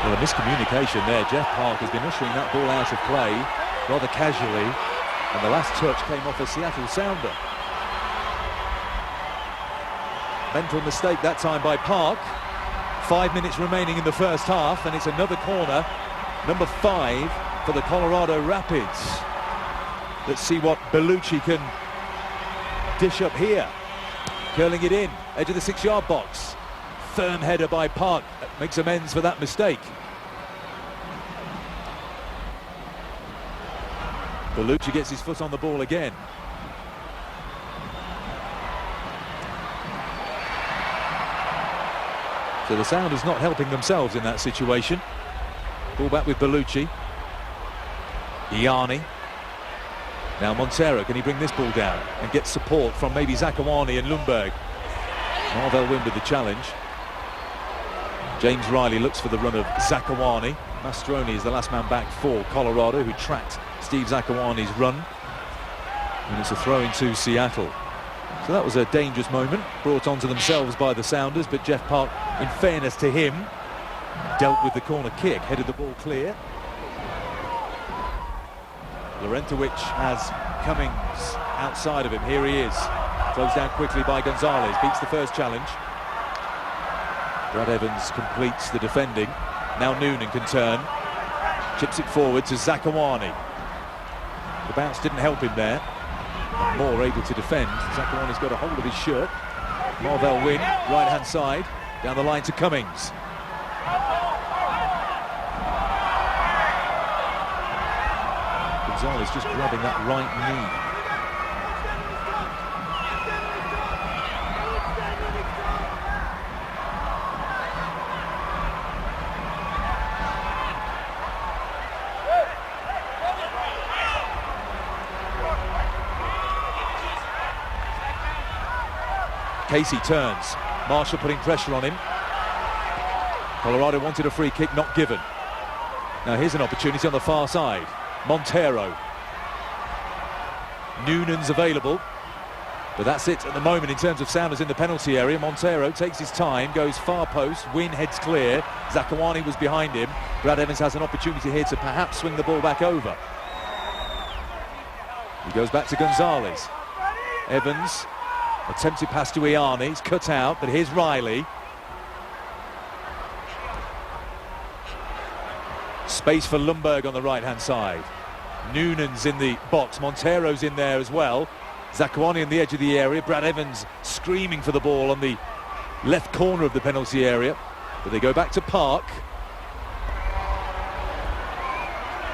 S1: Well, a miscommunication there. Jeff Park has been ushering that ball out of play rather casually, and the last touch came off a Seattle Sounder. Mental mistake that time by Park. 5 minutes remaining in the first half, and it's another corner, number 5 for the Colorado Rapids. Let's see what Bellucci can dish up here. Curling it in, edge of the 6-yard box. Firm header by Park, makes amends for that mistake. Bellucci gets his foot on the ball again. So the Sounders not helping themselves in that situation. Ball back with Bellucci. Ianni. Now Montero, can he bring this ball down and get support from maybe Zakuani and Lundberg? Marvell Wynn with the challenge. James Riley looks for the run of Zakuani. Mastroni is the last man back for Colorado, who tracked Steve Zakuani's run. And it's a throw into Seattle. So that was a dangerous moment, brought onto themselves by the Sounders, but Jeff Park, in fairness to him, dealt with the corner kick, headed the ball clear. Laurentowicz has Cummings outside of him. Here he is. Closed down quickly by Gonzalez, beats the first challenge. Brad Evans completes the defending. Now Noonan can turn. Chips it forward to Zakuani. The bounce didn't help him there. Moore able to defend. Zakuani's got a hold of his shirt. Marvell Wynn, right-hand side. Down the line to Cummings. Gonzalez just grabbing that right knee. Casey turns. Marshall putting pressure on him. Colorado wanted a free kick, not given. Now here's an opportunity on the far side. Montero. Noonan's available. But that's it at the moment in terms of Sounders in the penalty area. Montero takes his time, goes far post. Wynn heads clear. Zakuani was behind him. Brad Evans has an opportunity here to perhaps swing the ball back over. He goes back to Gonzalez. Evans. Attempted pass to Ianni, it's cut out, but here's Riley. Space for Lundberg on the right-hand side. Noonan's in the box, Montero's in there as well. Zakuani on the edge of the area, Brad Evans screaming for the ball on the left corner of the penalty area. But they go back to Park.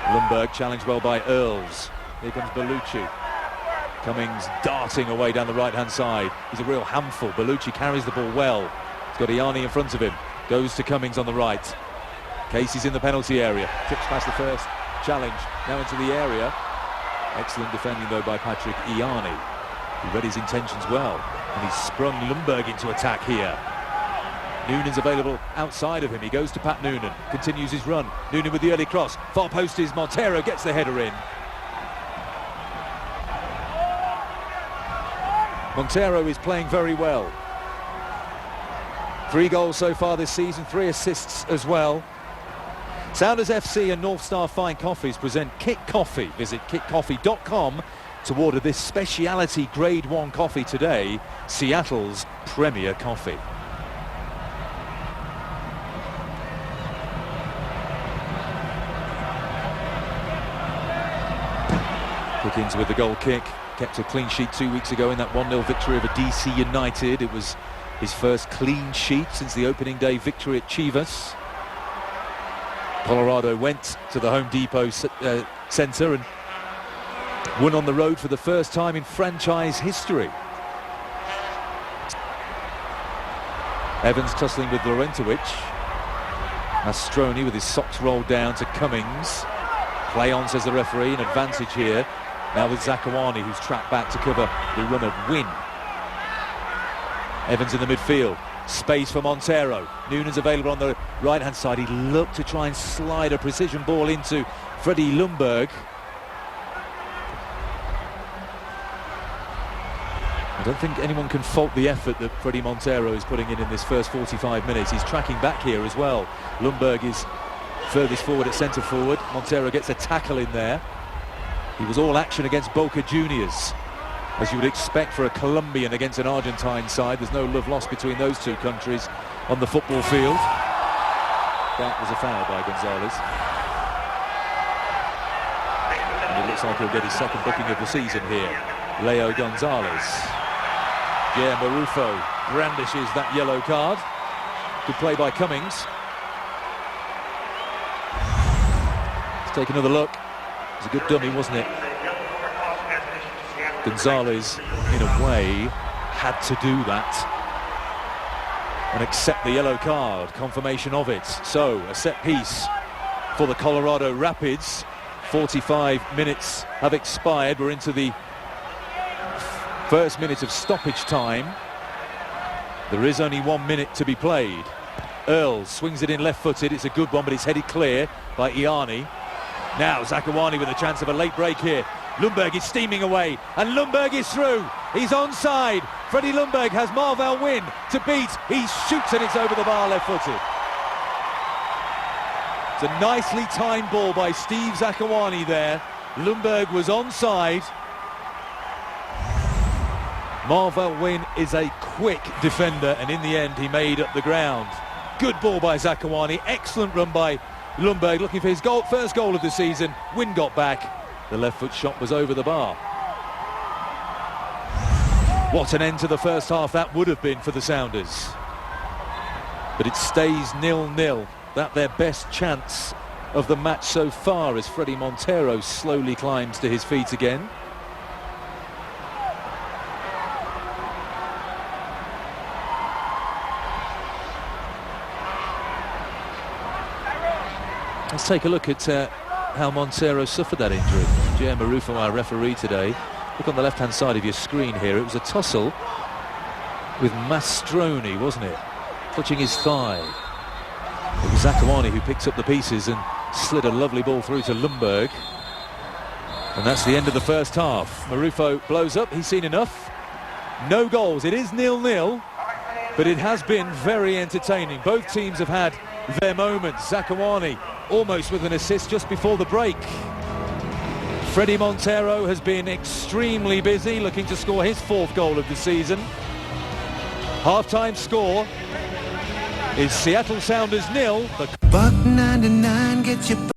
S1: Lundberg challenged well by Earls. Here comes Bellucci. Cummings darting away down the right-hand side. He's a real handful. Bellucci carries the ball well. He's got Iani in front of him. Goes to Cummings on the right. Casey's in the penalty area. Trips past the first challenge. Now into the area. Excellent defending, though, by Patrick Iani. He read his intentions well. And he's sprung Lundberg into attack here. Noonan's available outside of him. He goes to Pat Noonan. Continues his run. Noonan with the early cross. Far post is Montero. Gets the header in. Montero is playing very well. 3 goals so far this season, 3 assists as well. Sounders FC and North Star Fine Coffees present Kit Coffee. Visit kitcoffee.com to order this speciality Grade 1 coffee today, Seattle's premier coffee. Pickens with the goal kick. Kept a clean sheet 2 weeks ago in that 1-0 victory over DC United. It was his first clean sheet since the opening day victory at Chivas. Colorado went to the Home Depot Center and won on the road for the first time in franchise history. Evans tussling with Laurentowicz. Mastroni with his socks rolled down to Cummings. Play on, says the referee, an advantage here. Now with Zakuani, who's tracked back to cover the run of Wynn. Evans in the midfield. Space for Montero. Noonan's available on the right-hand side. He looked to try and slide a precision ball into Freddie Lundberg. I don't think anyone can fault the effort that Freddie Montero is putting in this first 45 minutes. He's tracking back here as well. Lundberg is furthest forward at centre forward. Montero gets a tackle in there. He was all action against Boca Juniors, as you would expect for a Colombian against an Argentine side. There's no love lost between those two countries on the football field. That was a foul by Gonzalez. And it looks like he'll get his second booking of the season here. Leo Gonzalez. Yeah, Marufo brandishes that yellow card. Good play by Cummings. Let's take another look. It was a good dummy, wasn't it? Gonzalez, in a way, had to do that and accept the yellow card, confirmation of it. So, a set piece for the Colorado Rapids. 45 minutes have expired. We're into the first minute of stoppage time. There is only 1 minute to be played. Earls swings it in left-footed. It's a good one, but it's headed clear by Iani. Now Zakuani with a chance of a late break here. Lundberg is steaming away, and Lundberg is through. He's onside. Freddie Lundberg has Marvel Wynn to beat. He shoots and it's over the bar left-footed. It's a nicely timed ball by Steve Zakuani there. Lundberg was onside. Marvel Wynn is a quick defender, and in the end he made up the ground. Good ball by Zakuani. Excellent run by Lundberg, looking for his first goal of the season. Wynn got back. The left foot shot was over the bar. What an end to the first half that would have been for the Sounders. But it stays 0-0. That their best chance of the match so far, as Freddie Montero slowly climbs to his feet again. Let's take a look at how Montero suffered that injury. J.M. Marufo, our referee today. Look on the left-hand side of your screen here. It was a tussle with Mastroni, wasn't it? Touching his thigh. It was Zakuani who picked up the pieces and slid a lovely ball through to Lundberg. And that's the end of the first half. Marufo blows up. He's seen enough. No goals. It is 0-0, but it has been very entertaining. Both teams have had their moments. Zakuani almost with an assist just before the break. Freddie Montero has been extremely busy, looking to score his 4th goal of the season. Half-time score is Seattle Sounders 0.
S3: Buck 99 gets you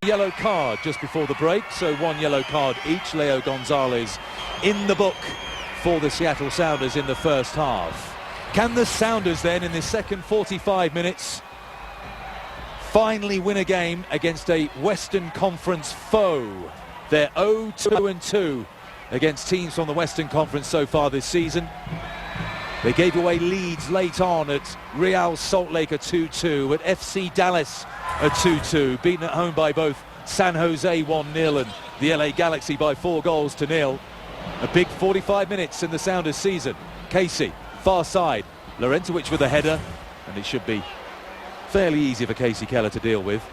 S1: yellow card just before the break, so 1 yellow card each. Leo Gonzalez in the book for the Seattle Sounders in the first half. Can the Sounders then, in the second 45 minutes, finally win a game against a Western Conference foe? They're 0-2 against teams from the Western Conference so far this season. They gave away leads late on at Real Salt Lake, a 2-2, at FC Dallas, a 2-2, beaten at home by both San Jose 1-0 and the LA Galaxy by 4-0. A big 45 minutes in the Sounders season. Casey, far side, Laurentowicz with a header, and it should be fairly easy for Casey Keller to deal with.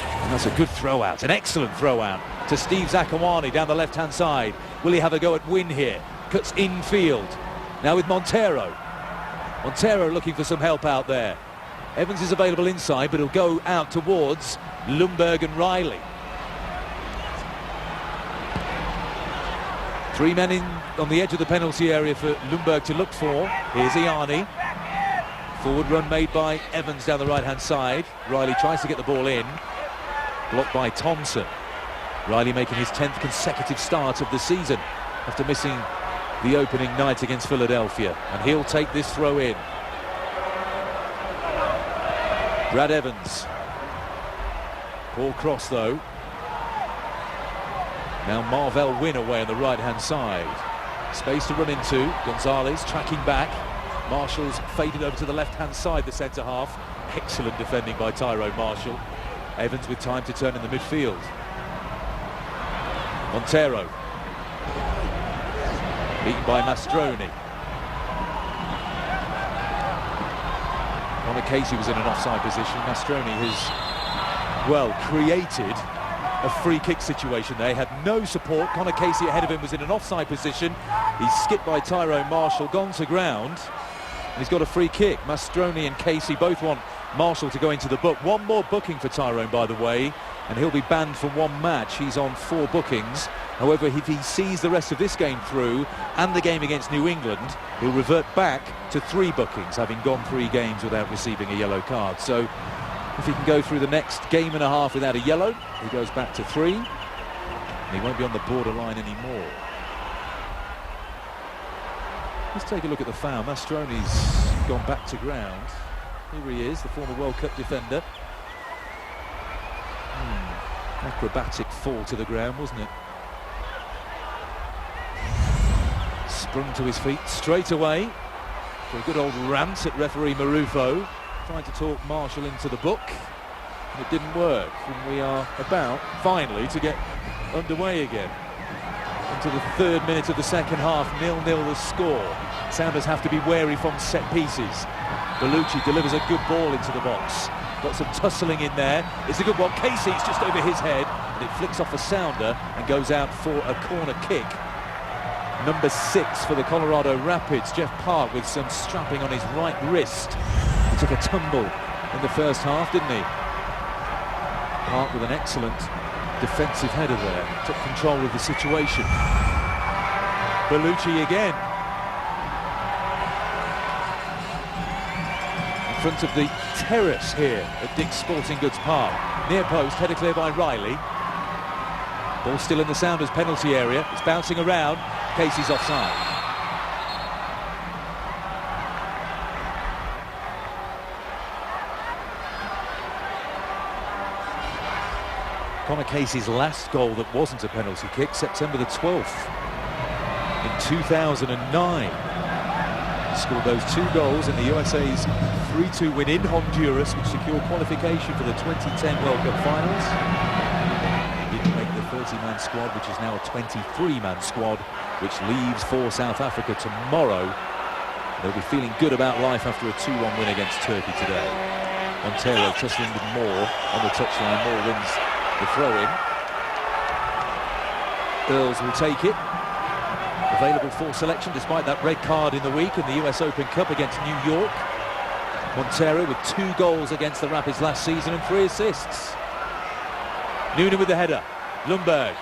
S1: And that's a good throw out, an excellent throw out to Steve Zakuani down the left-hand side. Will he have a go at Wynn here? Cuts infield. Now with Montero. Montero looking for some help out there. Evans is available inside, but he'll go out towards Lundberg and Riley. 3 men in on the edge of the penalty area for Lundberg to look for. Here's Iani. Forward run made by Evans down the right-hand side. Riley tries to get the ball in. Blocked by Thompson. Riley making his 10th consecutive start of the season after missing the opening night against Philadelphia, and he'll take this throw in. Brad Evans. Poor cross though. Now Marvell Wynn away on the right-hand side. Space to run into. Gonzalez tracking back. Marshall's faded over to the left-hand side, the centre half. Excellent defending by Tyrone Marshall. Evans with time to turn in the midfield. Montero. Beaten by Mastroni. Connor Casey was in an offside position. Mastroni has, well, created a free kick situation there. He had no support. Connor Casey ahead of him was in an offside position. He's skipped by Tyrone Marshall, gone to ground. And he's got a free kick. Mastroni and Casey both want Marshall to go into the book. One more booking for Tyrone, by the way, and he'll be banned from 1 match. He's on 4 bookings. However, if he sees the rest of this game through and the game against New England, he'll revert back to 3 bookings, having gone 3 games without receiving a yellow card. So if he can go through the next game and a half without a yellow, he goes back to 3. And he won't be on the borderline anymore. Let's take a look at the foul. Mastroni's gone back to ground. Here he is, the former World Cup defender. Acrobatic fall to the ground, wasn't it? Sprung to his feet straight away for a good old rant at referee Marufo, trying to talk Marshall into the book, and it didn't work. And we are about finally to get underway again. Into the 3rd minute of the second half, 0-0 the score. Sounders have to be wary from set pieces. Bellucci delivers a good ball into the box. Lots of tussling in there. It's a good one. Casey's just over his head, and it flicks off a sounder and goes out for a corner kick. Number 6 for the Colorado Rapids, Jeff Park, with some strapping on his right wrist. He took a tumble in the first half, didn't he? Park with an excellent defensive header there. Took control of the situation. Bellucci again. In front of the terrace here at Dick's Sporting Goods Park. Near post, header clear by Riley. Ball still in the Sounders penalty area. It's bouncing around. Casey's offside. Connor Casey's last goal that wasn't a penalty kick, September the 12th in 2009. Scored those 2 goals in the USA's 3-2 win in Honduras, which secured qualification for the 2010 World Cup Finals. He didn't make the 30-man squad, which is now a 23-man squad, which leaves for South Africa tomorrow. They'll be feeling good about life after a 2-1 win against Turkey today. Montero tussling with Moore on the touchline. Moore wins the throw-in. Earls will take it. Available for selection despite that red card in the week in the US Open Cup against New York. Montero with 2 goals against the Rapids last season and 3 assists. Noonan with the header. Lundberg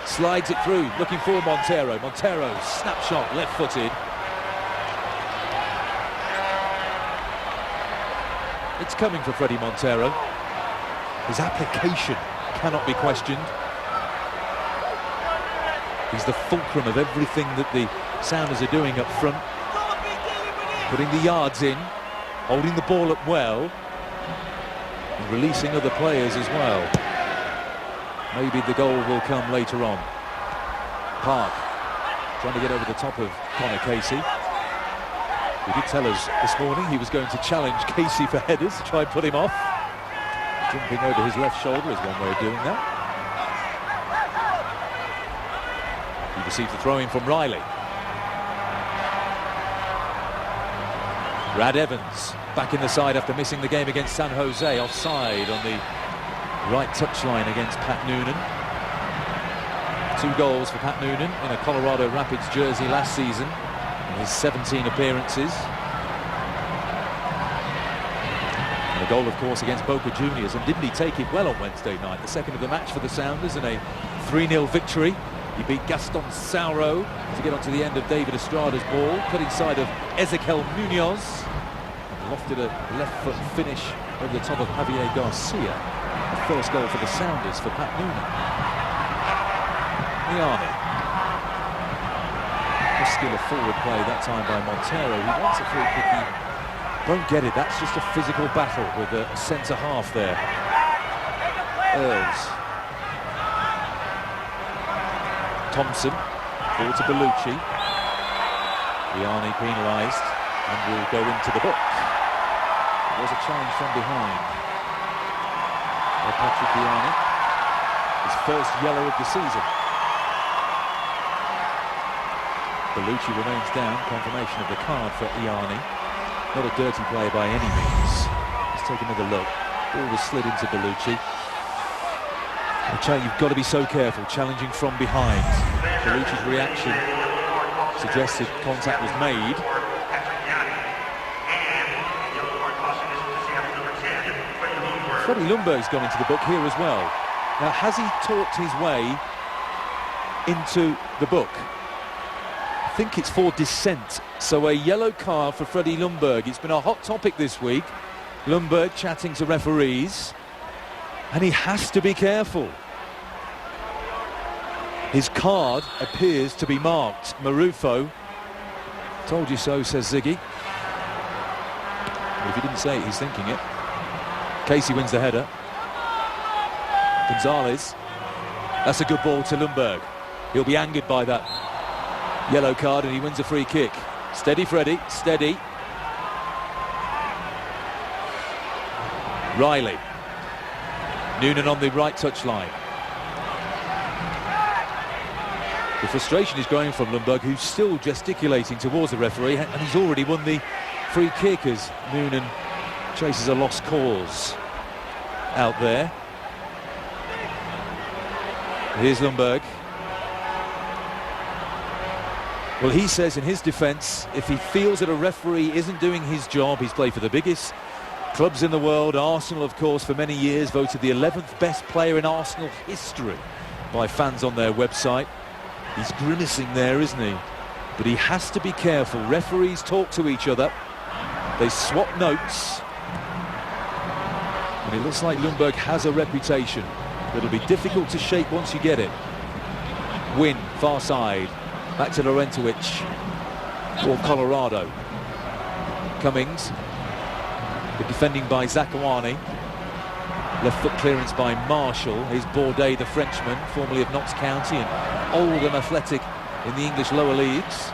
S1: slides it through, looking for Montero. Montero, snapshot, left-footed. It's coming for Freddie Montero. His application cannot be questioned. He's the fulcrum of everything that the Sounders are doing up front. Putting the yards in, holding the ball up well, and releasing other players as well. Maybe the goal will come later on. Park trying to get over the top of Connor Casey. He did tell us this morning he was going to challenge Casey for headers to try and put him off. Jumping over his left shoulder is one way of doing that. He receives the throw-in from Riley. Brad Evans back in the side after missing the game against San Jose, offside on the right touchline against Pat Noonan. 2 goals for Pat Noonan in a Colorado Rapids jersey last season in his 17 appearances. And a goal, of course, against Boca Juniors. And didn't he take it well on Wednesday night? The second of the match for the Sounders in a 3-0 victory. He beat Gaston Sauro to get onto the end of David Estrada's ball, put inside of Ezequiel Munoz, and lofted a left-foot finish over the top of Javier Garcia. The first goal for the Sounders for Pat Noonan. Iani. Muscular forward play that time by Montero. He wants a free kick. He won't get it. That's just a physical battle with a centre-half there. Earls. Thompson, forward to Bellucci. Iani penalised and will go into the book. It was a challenge from behind by Patrick Iani. His first yellow of the season. Bellucci remains down, confirmation of the card for Iani. Not a dirty play by any means. Let's take another look. Ball was slid into Bellucci. You've got to be so careful, challenging from behind. Bellucci's reaction suggested contact was made. Freddie Ljungberg's gone into the book here as well. Now, has he talked his way into the book? I think it's for dissent, so a yellow card for Freddie Ljungberg. It's been a hot topic this week. Ljungberg chatting to referees, and he has to be careful. His card appears to be marked. Marufo, told you so, says Ziggy. Well, if he didn't say it, he's thinking it. Casey wins the header. Gonzalez, that's a good ball to Ljungberg. He'll be angered by that yellow card and he wins a free kick. Steady Freddie, steady. Riley. Noonan on the right touchline. The frustration is growing from Ljungberg, who's still gesticulating towards the referee, and he's already won the free kick as Noonan chases a lost cause out there. Here's Ljungberg. Well, he says in his defence, if he feels that a referee isn't doing his job, he's played for the biggest clubs in the world. Arsenal, of course, for many years voted the 11th best player in Arsenal history by fans on their website. He's grimacing there, isn't he? But he has to be careful. Referees talk to each other. They swap notes. And it looks like Ljungberg has a reputation that'll be difficult to shake once you get it. Win, far side. Back to Laurentowicz for Colorado. Cummings. The defending by Zakuani. Left foot clearance by Marshall. Here's Bourdais, the Frenchman, formerly of Notts County and old and athletic in the English lower leagues.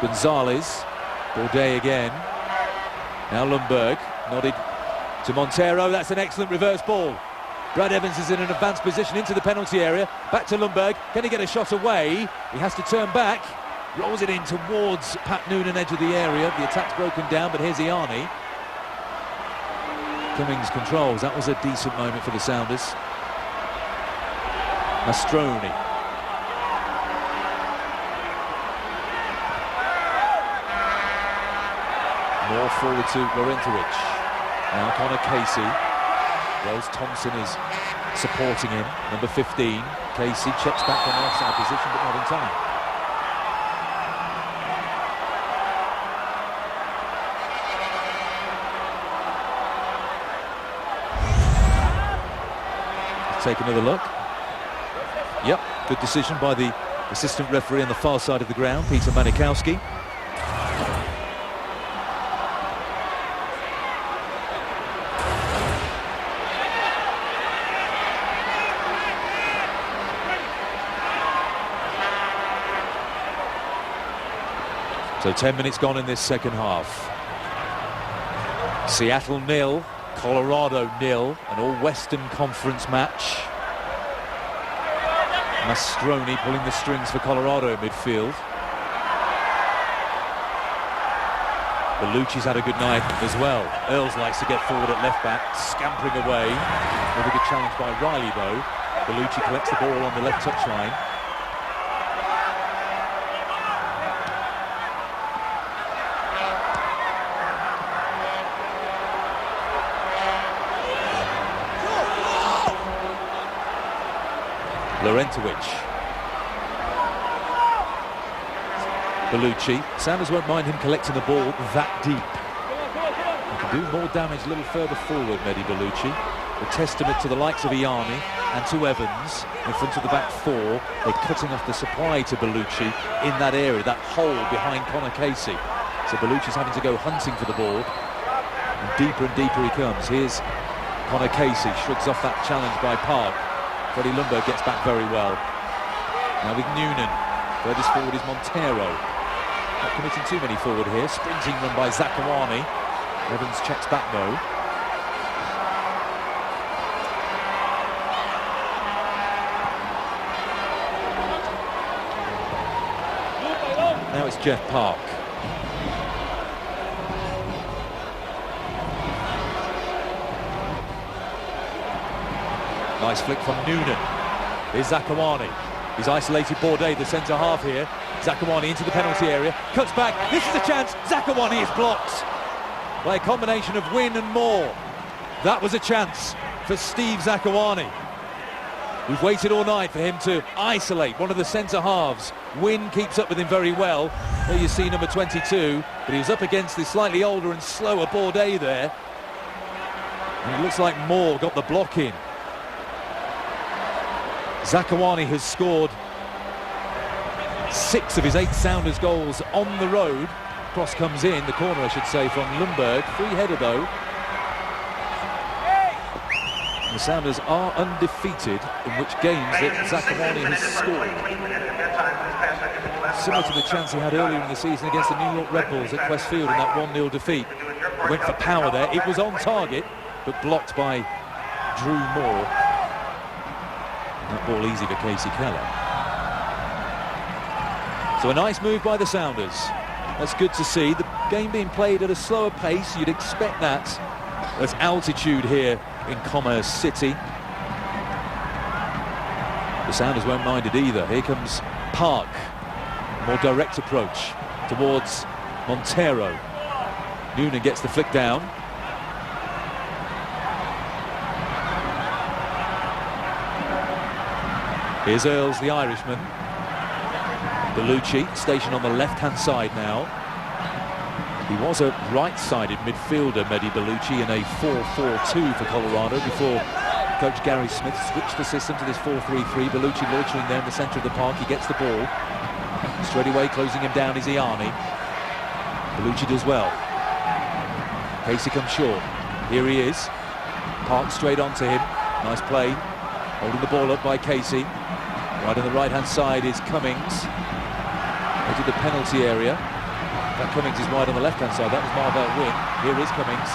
S1: Gonzalez. Bourdais again. Now Ljungberg. Nodded to Montero. That's an excellent reverse ball. Brad Evans is in an advanced position into the penalty area. Back to Ljungberg. Can he get a shot away? He has to turn back. Rolls it in towards Pat Noonan, edge of the area. The attack's broken down, but here's Iani. Cummings controls. That was a decent moment for the Sounders. Mastroni. More forward to Laurentowicz. Now Connor Casey. Wells Thompson is supporting him. Number 15. Casey checks back on the offside position, but not in time. take another look. Yep, good decision by the assistant referee on the far side of the ground, Peter Manikowski. So 10 minutes gone in this second half. Seattle 0, Colorado 0, an all-Western Conference match. Mastroni pulling the strings for Colorado in midfield. Bellucci's had a good night as well. Earls likes to get forward at left back, scampering away. Another good challenge by Riley though. Bellucci collects the ball on the left touchline. Laurentowicz. Bellucci. Sanders won't mind him collecting the ball that deep. He can do more damage a little further forward, Mehdi Bellucci. A testament to the likes of Iani and to Evans in front of the back four. They're cutting off the supply to Bellucci in that area, that hole behind Connor Casey. So Bellucci's having to go hunting for the ball. And deeper he comes. Here's Connor Casey, shrugs off that challenge by Park. Freddie Ljungberg gets back very well. Now with Noonan. Furthest forward is Montero. Not committing too many forward here. Sprinting run by Zakuani. Evans checks back though. Now it's Jeff Park. Nice flick from Noonan. Here's Zakuani. He's isolated Bourdais, the centre half here. Zakuani into the penalty area. Cuts back. This is a chance. Zakuani is blocked by a combination of Wynn and Moore. That was a chance for Steve Zakuani. We've waited all night for him to isolate one of the centre halves. Wynn keeps up with him very well. There you see number 22, but he was up against the slightly older and slower Bourdais there. And it looks like Moore got the block in. Zakuani has scored 6 of his 8 Sounders goals on the road. Cross comes in, the corner I should say, from Ljungberg. Free header though. The Sounders are undefeated in which games that Zakuani has scored. Similar to the chance he had earlier in the season against the New York Red Bulls at Quest Field in that 1-0 defeat. He went for power there. It was on target, but blocked by Drew Moore. That ball easy for Casey Keller. So a nice move by the Sounders. That's good to see. The game being played at a slower pace, you'd expect that. There's altitude here in Commerce City. The Sounders won't mind it either. Here comes Park. More direct approach towards Montero. Noonan gets the flick down. Here's Earls, the Irishman. Bellucci, stationed on the left-hand side now. He was a right-sided midfielder, Mehdi Bellucci, in a 4-4-2 for Colorado before coach Gary Smith switched the system to this 4-3-3. Bellucci loitering there in the centre of the park. He gets the ball. Straight away closing him down is Iani. Bellucci does well. Casey comes short. Here he is. Park straight onto him. Nice play. Holding the ball up by Casey. Right on the right-hand side is Cummings. Into the penalty area. That Cummings is wide on the left-hand side. That was Marvell Wynn. Here is Cummings.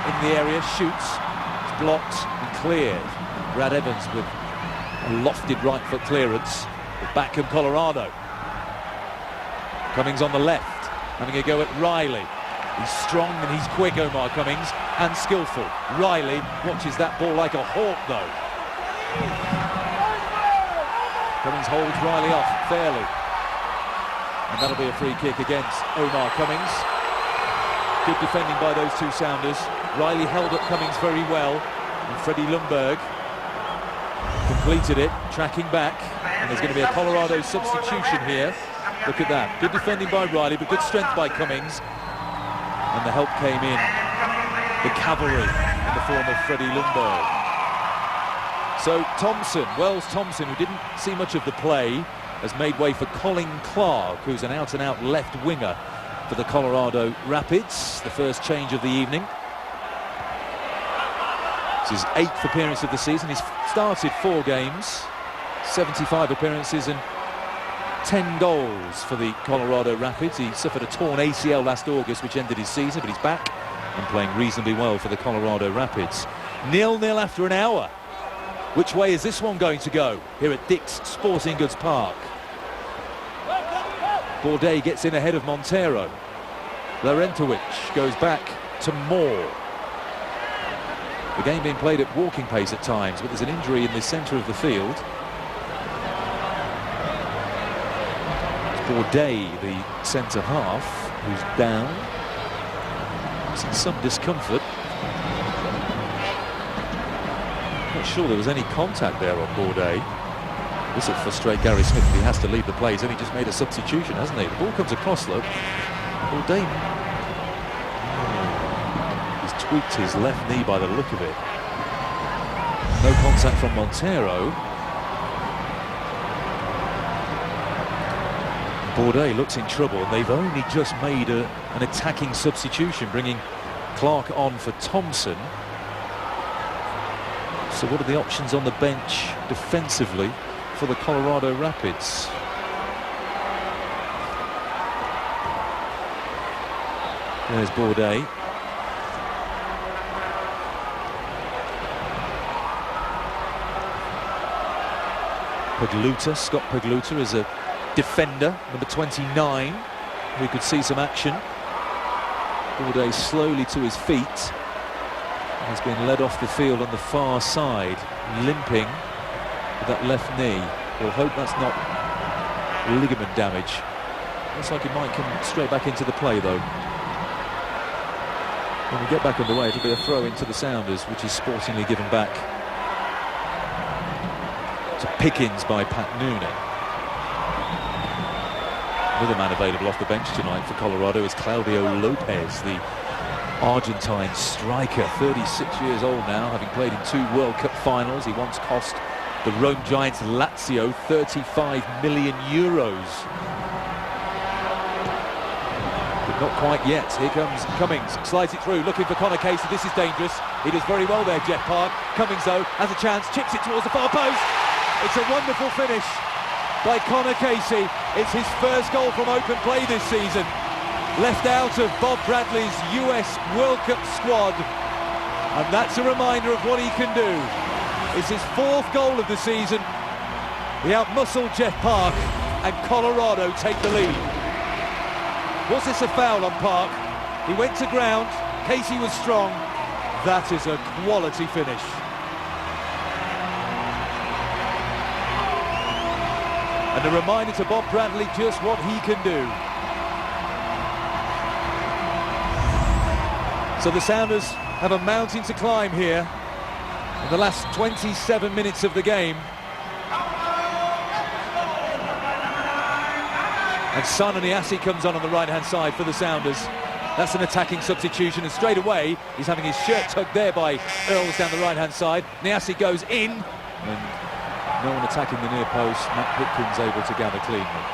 S1: In the area, shoots. It's blocked and cleared. Brad Evans with a lofted right foot clearance. Back from Colorado. Cummings on the left. Having a go at Riley. He's strong and he's quick, Omar Cummings, and skillful. Riley watches that ball like a hawk, though. Cummings holds Riley off fairly. And that'll be a free kick against Omar Cummings. Good defending by those two Sounders. Riley held up Cummings very well. And Freddie Ljungberg completed it, tracking back. And there's going to be a Colorado substitution here. Look at that. Good defending by Riley, but good strength by Cummings. And the help came in. The cavalry in the form of Freddie Ljungberg. So Thompson, Wells Thompson, who didn't see much of the play, has made way for Colin Clark, who's an out-and-out left winger for the Colorado Rapids. The first change of the evening. It's his 8th appearance of the season. He's started 4 games, 75 appearances and 10 goals for the Colorado Rapids. He suffered a torn ACL last August, which ended his season, but he's back and playing reasonably well for the Colorado Rapids. 0-0 after an hour. Which way is this one going to go here at Dick's Sporting Goods Park? Bourdais gets in ahead of Montero. Larentovic goes back to Moore. The game being played at walking pace at times, but there's an injury in the centre of the field. It's Bourdais, the centre half, who's down. He's in some discomfort. Not sure there was any contact there on Bourdais. This will frustrate Gary Smith if he has to leave the play. He's only just made a substitution, hasn't he? The ball comes across, though. Bourdais. He's tweaked his left knee by the look of it. No contact from Montero. Bourdais looks in trouble, and they've only just made an attacking substitution, bringing Clark on for Thompson. So what are the options on the bench defensively for the Colorado Rapids? There's Bourdais. Pegluta, Scott Pegluta is a defender, number 29. We could see some action. Bourdais slowly to his feet. Has been led off the field on the far side, limping with that left knee. We'll hope that's not ligament damage. Looks like he might come straight back into the play, though. When we get back underway, it'll be a throw into the Sounders, which is sportingly given back to Pickens by Pat Noonan. Another man available off the bench tonight for Colorado is Claudio Lopez, the Argentine striker, 36 years old now, having played in 2 World Cup finals. He once cost the Rome Giants Lazio 35 million euros. But not quite yet. Here comes Cummings, slides it through, looking for Connor Casey. This is dangerous. He does very well there, Jeff Park. Cummings, though, has a chance, chips it towards the far post. It's a wonderful finish by Connor Casey. It's his first goal from open play this season. Left out of Bob Bradley's US World Cup squad, and that's a reminder of what he can do. It's his 4th goal of the season. He outmuscled Jeff Park, and Colorado take the lead. Was this a foul on Park? He went to ground. Casey was strong. That is a quality finish. And a reminder to Bob Bradley just what he can do. So the Sounders have a mountain to climb here in the last 27 minutes of the game. And Simon Niasse comes on the right-hand side for the Sounders. That's an attacking substitution, and straight away he's having his shirt tugged there by Earls down the right-hand side. Niasse goes in, and no one attacking the near post. Matt Pitkins able to gather cleanly.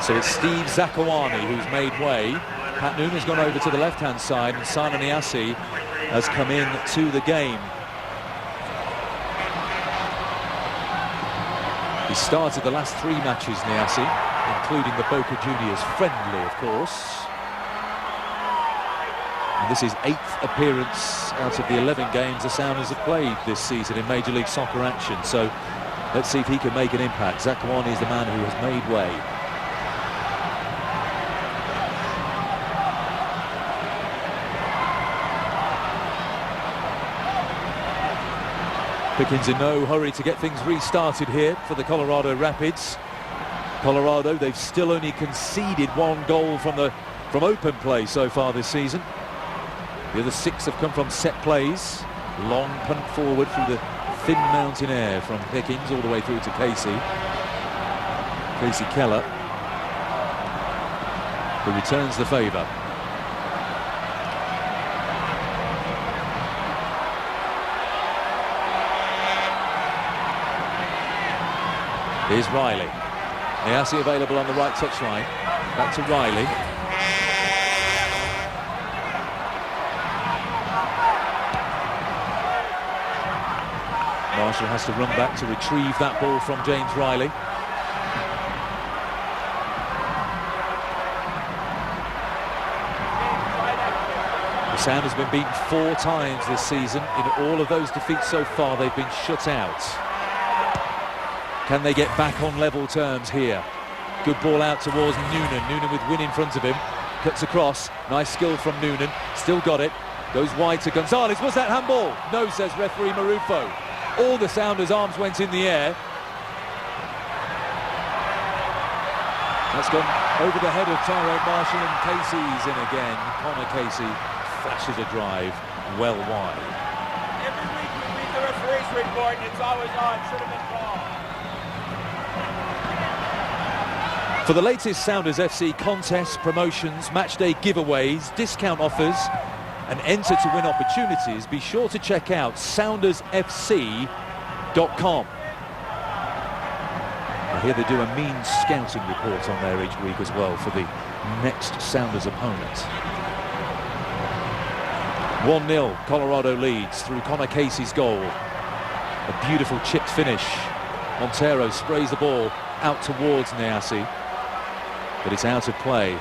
S1: So it's Steve Zakuani who's made way. Pat Noonan has gone over to the left-hand side, and Simon Niasse has come in to the game. He started the last 3 matches, Niasse, including the Boca Juniors friendly, of course. And this is 8th appearance out of the 11 games the Sounders have played this season in Major League Soccer action. So let's see if he can make an impact. Zakuani is the man who has made way. Pickens in no hurry to get things restarted here for the Colorado Rapids. Colorado, they've still only conceded 1 goal from open play so far this season. The other 6 have come from set plays. Long punt forward through the thin mountain air from Pickens all the way through to Casey. Casey Keller, who returns the favour. Here's Riley. Niasse available on the right touchline. Back to Riley. Marshall has to run back to retrieve that ball from James Riley. The Sounders have been beaten 4 times this season. In all of those defeats so far, they've been shut out. Can they get back on level terms here? Good ball out towards Noonan. Noonan with Wynn in front of him. Cuts across. Nice skill from Noonan. Still got it. Goes wide to Gonzalez. Was that handball? No, says referee Marufo. All the Sounders' arms went in the air. That's gone over the head of Tyrone Marshall, and Casey's in again. Connor Casey flashes a drive well wide.
S2: Every week we read the referee's report and it's always on. Should have been called.
S1: For the latest Sounders FC contests, promotions, matchday giveaways, discount offers and enter to win opportunities, be sure to check out SoundersFC.com. I hear they do a mean scouting report on there each week as well for the next Sounders opponent. 1-0, Colorado leads through Connor Casey's goal. A beautiful chipped finish. Montero sprays the ball out towards Niasse, but it's out of play.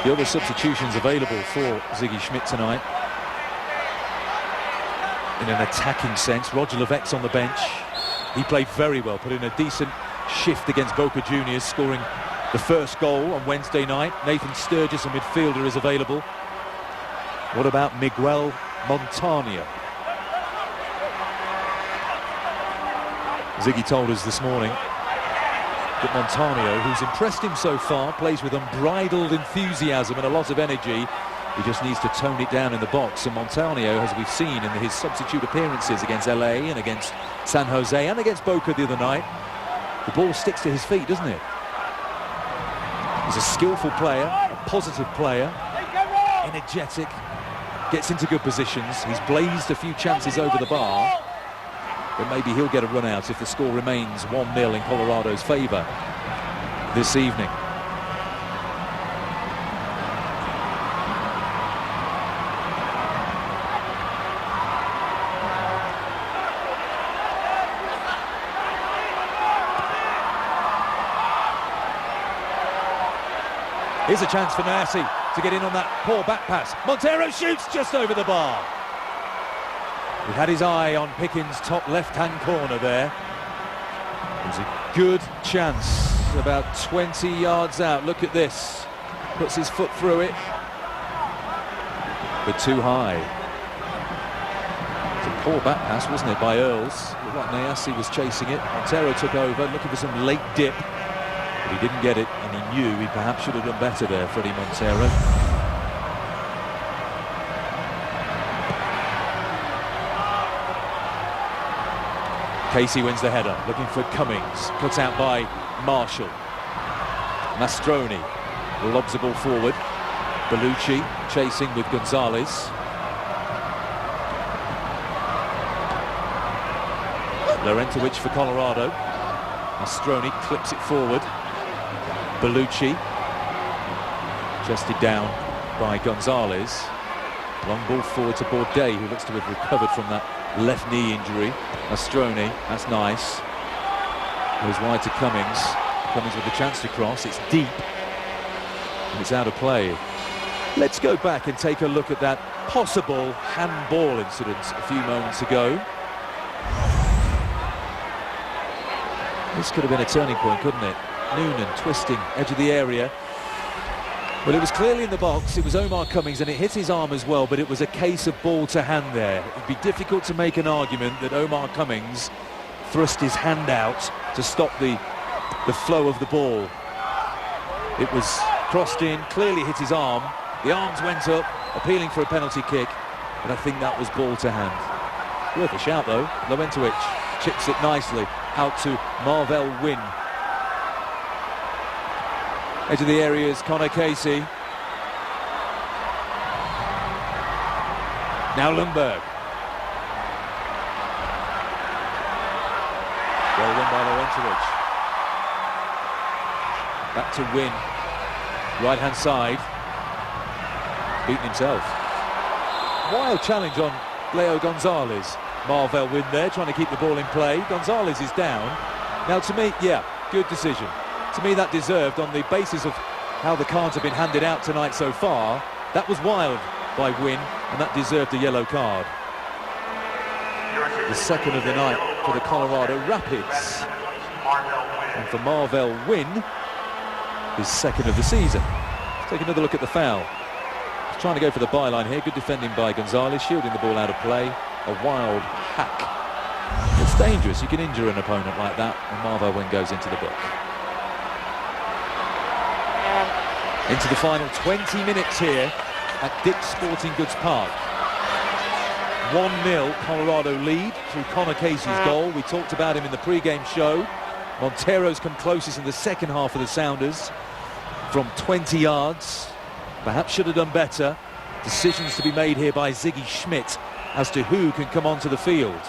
S1: The other substitutions available for Ziggy Schmidt tonight, in an attacking sense, Roger Levex on the bench. He played very well, put in a decent shift against Boca Juniors, scoring the first goal on Wednesday night. Nathan Sturgis, a midfielder, is available. What about Miguel Montano? Ziggy told us this morning that Montano, who's impressed him so far, plays with unbridled enthusiasm and a lot of energy. He just needs to tone it down in the box. And Montano, as we've seen in his substitute appearances against LA and against San Jose and against Boca the other night, the ball sticks to his feet, doesn't it? He's a skillful player, a positive player, energetic, gets into good positions. He's blazed a few chances over the bar, but maybe he'll get a run out if the score remains 1-0 in Colorado's favour this evening. Here's a chance for Niasse to get in on that poor back pass. Montero shoots just over the bar. He had his eye on Pickens' top left-hand corner there. It was a good chance, about 20 yards out. Look at this. Puts his foot through it, but too high. It's a poor back pass, wasn't it, by Earls? Looked like Niasse was chasing it. Montero took over, looking for some late dip, but he didn't get it, and he knew he perhaps should have done better there, Freddie Montero. Casey wins the header, looking for Cummings, put out by Marshall. Mastroni lobs the ball forward. Bellucci chasing with Gonzalez. Laurentowicz for Colorado. Mastroni clips it forward. Bellucci chested down by Gonzalez. Long ball forward to Bourdais, who looks to have recovered from that left knee injury. Mastroni, that's nice. Goes wide to Cummings. Cummings with a chance to cross. It's deep, and it's out of play. Let's go back and take a look at that possible handball incident a few moments ago. This could have been a turning point, couldn't it? Noonan twisting, edge of the area. Well, it was clearly in the box. It was Omar Cummings, and it hit his arm as well, but it was a case of ball to hand there. It would be difficult to make an argument that Omar Cummings thrust his hand out to stop the flow of the ball. It was crossed in, clearly hit his arm. The arms went up, appealing for a penalty kick, but I think that was ball to hand. Worth a shout, though. Laurentowicz chips it nicely out to Marvell Wynn. Edge of the area is Connor Casey. Now Lundberg. Well won by Lorenzovic. Back to Wynn. Right-hand side. Beaten himself. Wild challenge on Leo Gonzalez. Marvell Wynn there, trying to keep the ball in play. Gonzalez is down. Now to me, yeah, good decision. To me that deserved, on the basis of how the cards have been handed out tonight so far, that was wild by Wynn, and that deserved a yellow card. The second of the night for the Colorado Rapids. And for Marvell Wynn, his second of the season. Let's take another look at the foul. He's trying to go for the byline here. Good defending by Gonzalez, shielding the ball out of play. A wild hack. It's dangerous. You can injure an opponent like that, and Marvell Wynn goes into the book. Into the final 20 minutes here at Dick's Sporting Goods Park. 1-0 Colorado lead through Connor Casey's goal. We talked about him in the pre-game show. Montero's come closest in the second half of the Sounders from 20 yards. Perhaps should have done better. Decisions to be made here by Ziggy Schmidt as to who can come onto the field.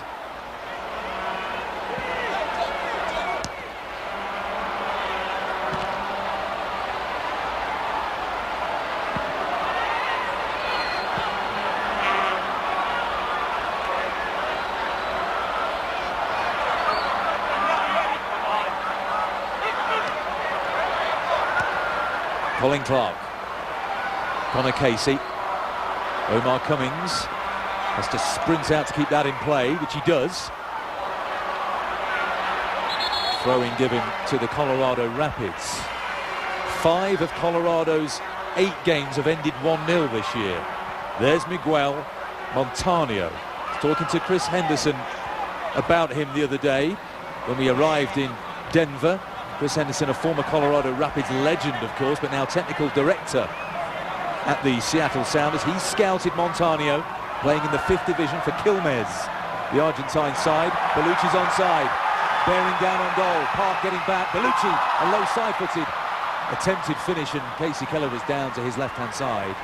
S1: Colin Clark, Connor Casey, Omar Cummings has to sprint out to keep that in play, which he does. Throw-in given to the Colorado Rapids. 5 of Colorado's 8 games have ended 1-0 this year. There's Miguel Montaño. Talking to Chris Henderson about him the other day when we arrived in Denver. Chris Henderson, a former Colorado Rapids legend, of course, but now technical director at the Seattle Sounders. He scouted Montaño, playing in the 5th division for Quilmes, the Argentine side. Bellucci's onside, bearing down on goal. Park getting back. Bellucci, a low side-footed attempted finish, and Casey Keller was down to his left-hand side.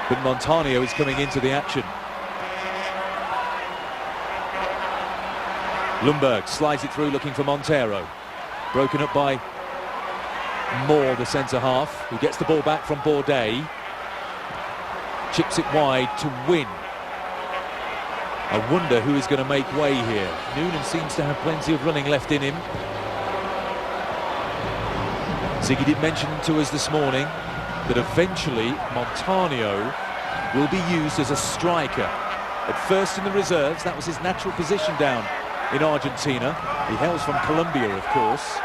S1: But Montaño is coming into the action. Lundberg slides it through, looking for Montero. Broken up by Moore, the centre-half, who gets the ball back from Bourdais. Chips it wide to Wynn. I wonder who is going to make way here. Noonan seems to have plenty of running left in him. Ziggy did mention to us this morning that eventually Montaño will be used as a striker. At first in the reserves, that was his natural position down in Argentina. He hails from Colombia, of course.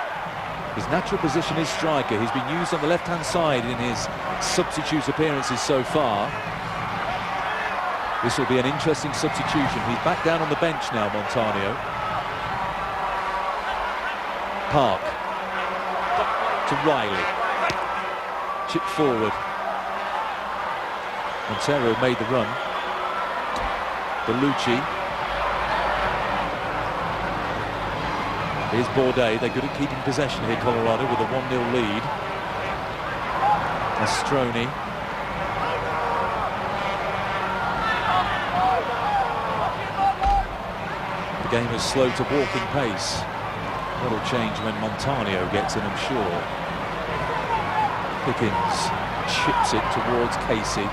S1: His natural position is striker. He's been used on the left-hand side in his substitute appearances so far. This will be an interesting substitution. He's back down on the bench now, Montaño. Park to Riley. Chip forward. Montero made the run. Bellucci. Here's Bourdais. They're good at keeping possession here, Colorado, with a 1-0 lead. Mastroni. The game is slow to walking pace. That'll change when Montaño gets in, I'm sure. Pickens chips it towards Casey.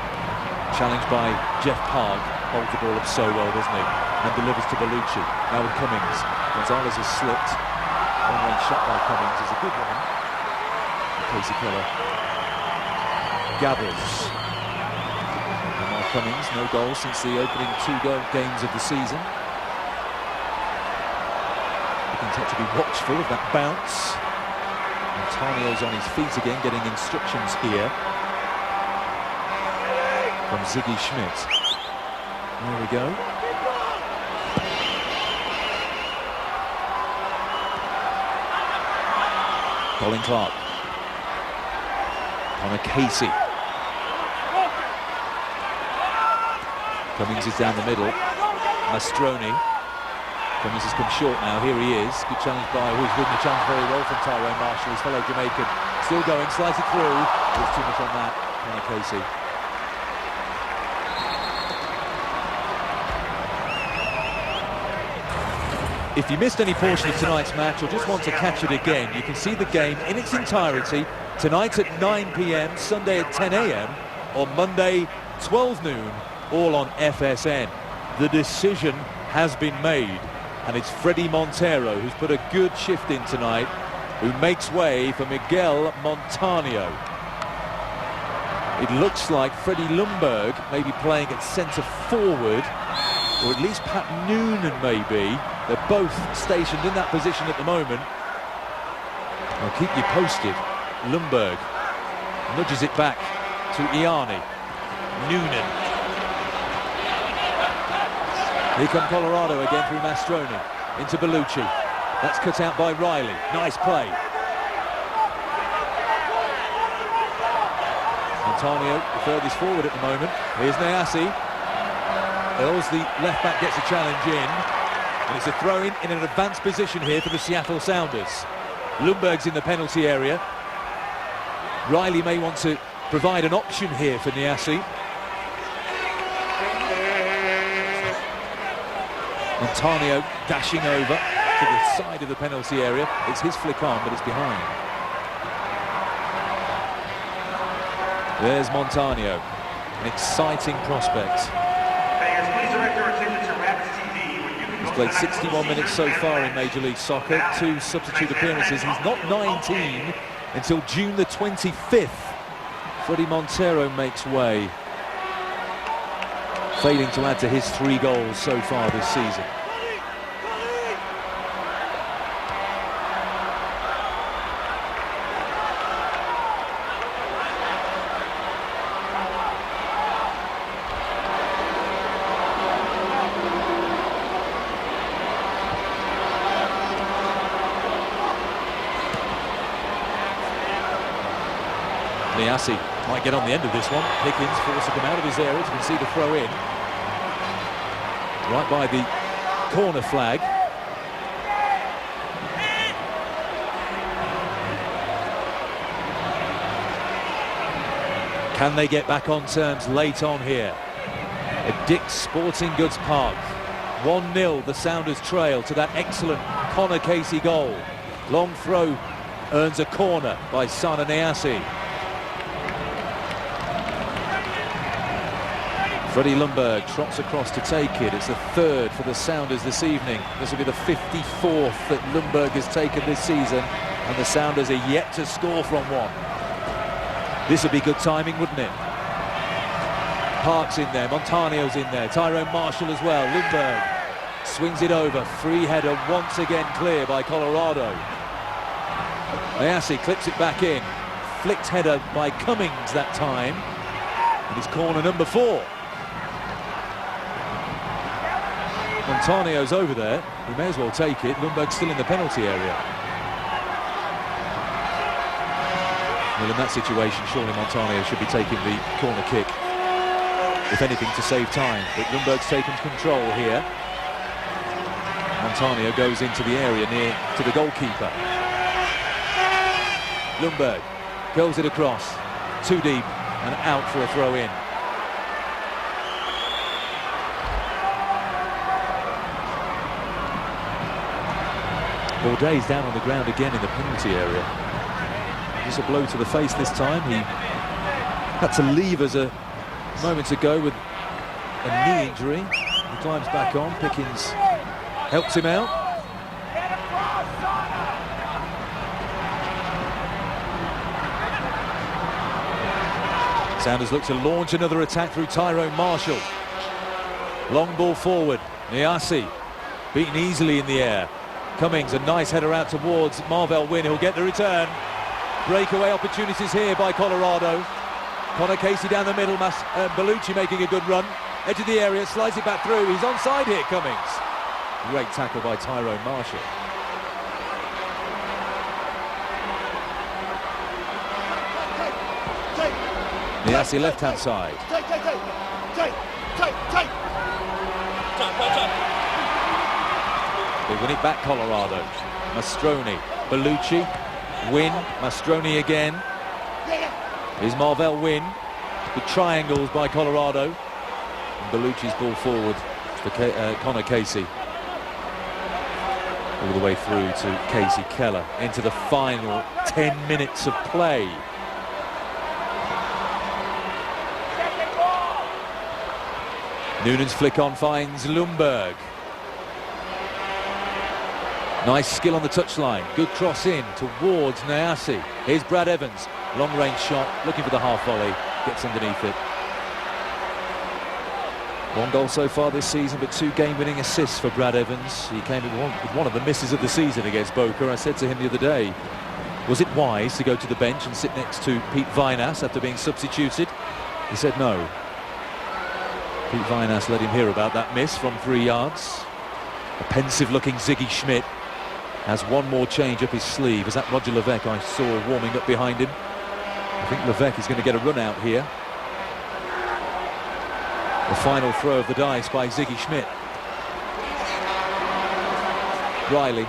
S1: Challenged by Jeff Park. Holds the ball up so well, doesn't he? And delivers to Bellucci. Now with Cummings. Gonzalez has slipped. One-run shot by Cummings is a good one. Casey Keller gathers. Omar Cummings, no goal since the opening 2 games of the season. Looking to be watchful of that bounce. Montaño's on his feet again, getting instructions here from Ziggy Schmidt. There we go. Colin Clark. Connor Casey. Cummings is down the middle. Mastroni. Cummings has come short now. Here he is. Good challenge by who's winning the challenge very well from Tyrone Marshall. His fellow Jamaican still going. Slides it through. There's too much on that. Connor Casey. If you missed any portion of tonight's match or just want to catch it again, you can see the game in its entirety tonight at 9 p.m, Sunday at 10 a.m, or Monday 12 noon, all on FSN. The decision has been made, and it's Fredy Montero who's put a good shift in tonight, who makes way for Miguel Montaño. It looks like Freddie Ljungberg may be playing at centre forward, or at least Pat Noonan may be. They're both stationed in that position at the moment. I'll keep you posted. Ljungberg nudges it back to Iani. Noonan. Here come Colorado again through Mastroni. Into Bellucci. That's cut out by Riley. Nice play. Montaño, the furthest forward at the moment. Here's Niasse. Hills, the left back, gets a challenge in. And it's a throw-in an advanced position here for the Seattle Sounders. Ljungberg's in the penalty area. Riley may want to provide an option here for Niasse. Montaño dashing over to the side of the penalty area. It's his flick on, but it's behind. There's Montaño, an exciting prospect. He's played 61 minutes so far in Major League Soccer, 2 substitute appearances. He's not 19 until June the 25th. Fredy Montero makes way, failing to add to his 3 goals so far this season. Niasse might get on the end of this one. Pickens forced to come out of his area to concede a throw in. Right by the corner flag. Can they get back on terms late on here? At Dick's Sporting Goods Park. 1-0, the Sounders trail to that excellent Connor Casey goal. Long throw earns a corner by Sana Niasse. Fredy Ljungberg trots across to take it. It's the 3rd for the Sounders this evening. This will be the 54th that Ljungberg has taken this season, and the Sounders are yet to score from one. This would be good timing, wouldn't it? Park's in there, Montaño's in there, Tyrone Marshall as well. Ljungberg swings it over. Free header once again clear by Colorado. Niasse clips it back in. Flicked header by Cummings that time. And it's corner number 4. Montaño's over there. He may as well take it. Ljungberg's still in the penalty area. Well, in that situation, surely Montaño should be taking the corner kick, if anything, to save time. But Ljungberg's taken control here. Montaño goes into the area near to the goalkeeper. Ljungberg curls it across, too deep and out for a throw-in. Bourdais down on the ground again in the penalty area. Just a blow to the face this time. He had to leave us a moment ago with a knee injury. He climbs back on. Pickens helps him out. Sounders look to launch another attack through Tyrone Marshall. Long ball forward. Niasse beaten easily in the air. Cummings, a nice header out towards Marvell Wynne. He'll get the return. Breakaway opportunities here by Colorado. Connor Casey down the middle. Bellucci making a good run. Edge of the area, slides it back through. He's onside here, Cummings. Great tackle by Tyrone Marshall. Niasse left-hand side. They win it back, Colorado. Mastroni, Bellucci, Wynne, Mastroni again. Here's Marvell Wynne. Good triangles by Colorado. And Bellucci's ball forward for Connor Casey. all the way through to Casey Keller into the final 10 minutes of play. Noonan's flick on finds Lundberg. Nice skill on the touchline. Good cross in towards Nyasi. Here's Brad Evans. Long range shot, looking for the half volley. Gets underneath it. 1 goal so far this season, but 2 game-winning assists for Brad Evans. He came with one of the misses of the season against Boca. I said to him the other day, was it wise to go to the bench and sit next to Pete Vinas after being substituted? He said no. Pete Vinas let him hear about that miss from 3 yards. A pensive-looking Ziggy Schmidt has one more change up his sleeve. Is that Roger Levesque I saw warming up behind him? I think Levesque is going to get a run out here. The final throw of the dice by Ziggy Schmidt. Riley.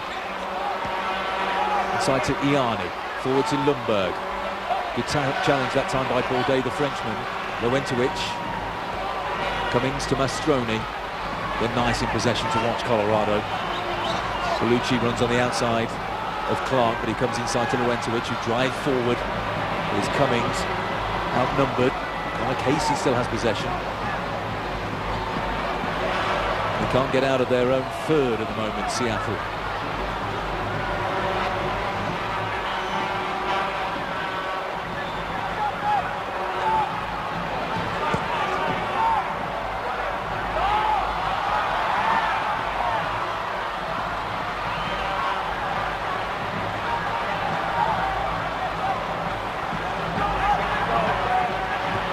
S1: Inside to Iani. Forward to Lundberg. Good challenge that time by Bourdais, the Frenchman. Lewentowicz. Cummings to Mastroni. They're nice in possession to watch, Colorado. Bellucci runs on the outside of Clark, but he comes inside to Lewentowicz, who drives forward. There's Cummings, outnumbered. Connor Casey still has possession. They can't get out of their own third at the moment, Seattle.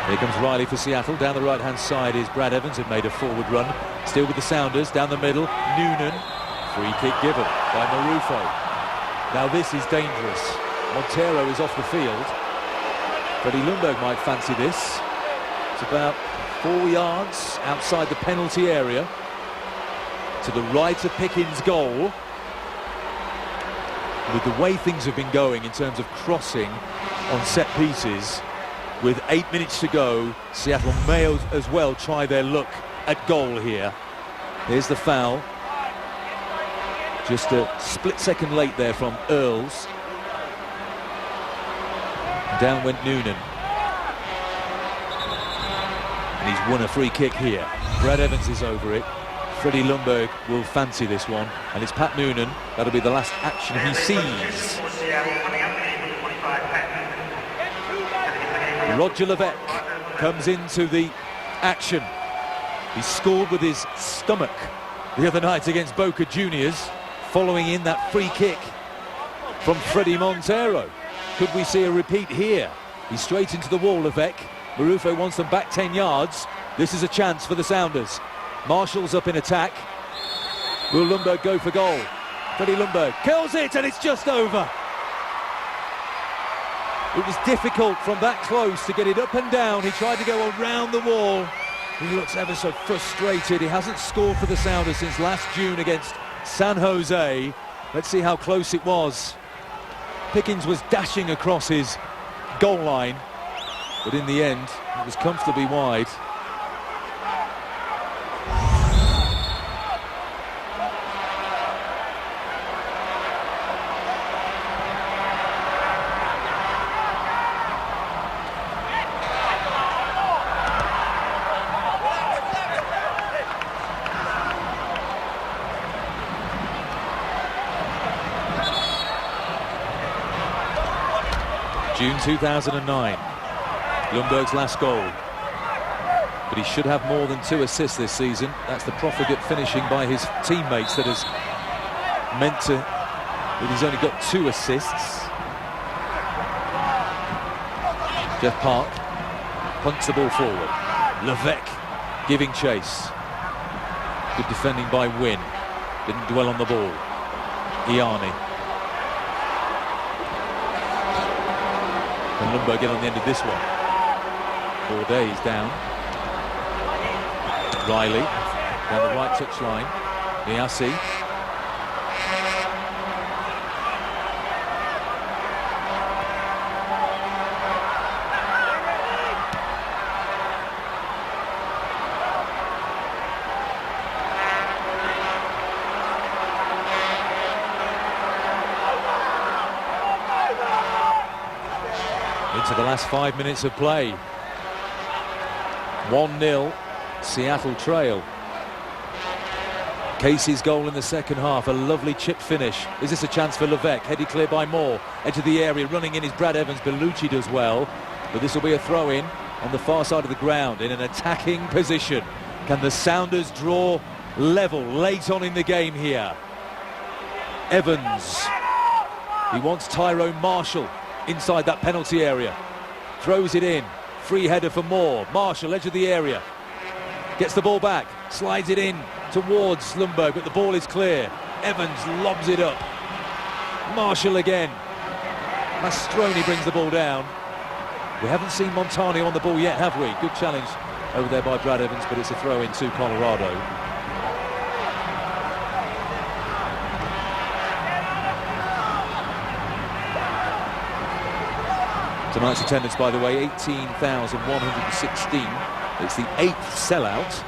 S1: Here comes Riley for Seattle. Down the right-hand side is Brad Evans, who made a forward run. Still with the Sounders. Down the middle, Noonan. Free kick given by Marufo. Now this is dangerous. Montero is off the field. Freddie Lundberg might fancy this. It's about 4 yards outside the penalty area. To the right of Pickens' goal. With the way things have been going in terms of crossing on set pieces, with 8 minutes to go, Seattle may as well try their luck at goal here. Here's the foul. Just a split second late there from Earls. Down went Noonan. And he's won a free kick here. Brad Evans is over it. Freddie Lundberg will fancy this one. And it's Pat Noonan. That'll be the last action he sees. Roger Levesque comes into the action. He scored with his stomach the other night against Boca Juniors, following in that free kick from Freddie Montero. Could we see a repeat here? He's straight into the wall, Levesque. Marufo wants them back 10 yards. This is a chance for the Sounders. Marshall's up in attack. Will Lundberg go for goal? Freddie Lundberg kills it, and it's just over. It was difficult from that close to get it up and down. He tried to go around the wall. He looks ever so frustrated. He hasn't scored for the Sounders since last June against San Jose. Let's see how close it was. Pickens was dashing across his goal line, but in the end, it was comfortably wide. June 2009, Lundberg's last goal. But he should have more than 2 assists this season. That's the profligate finishing by his teammates that has meant that he's only got 2 assists. Jeff Park punts the ball forward. Levesque giving chase. Good defending by Wynn. Didn't dwell on the ball. Iani. And Lundberg get on the end of this one. Bourdais down. Riley down the right touchline. Nyasi. into the last 5 minutes of play. 1-0, Seattle trail. Casey's goal in the second half, a lovely chip finish. Is this a chance for Levesque? Headed clear by Moore. Edge of the area, running in is Brad Evans. Bellucci does well, but this will be a throw-in on the far side of the ground in an attacking position. Can the Sounders draw level late on in the game here? Evans, he wants Tyrone Marshall inside that penalty area. Throws it in, free header for Moore. Marshall, edge of the area. Gets the ball back, slides it in towards Lundberg, but the ball is clear. Evans lobs it up. Marshall again. Mastroni brings the ball down. We haven't seen Montani on the ball yet, have we? Good challenge over there by Brad Evans, but it's a throw-in to Colorado. Tonight's attendance, by the way, 18,116. It's the 8th sellout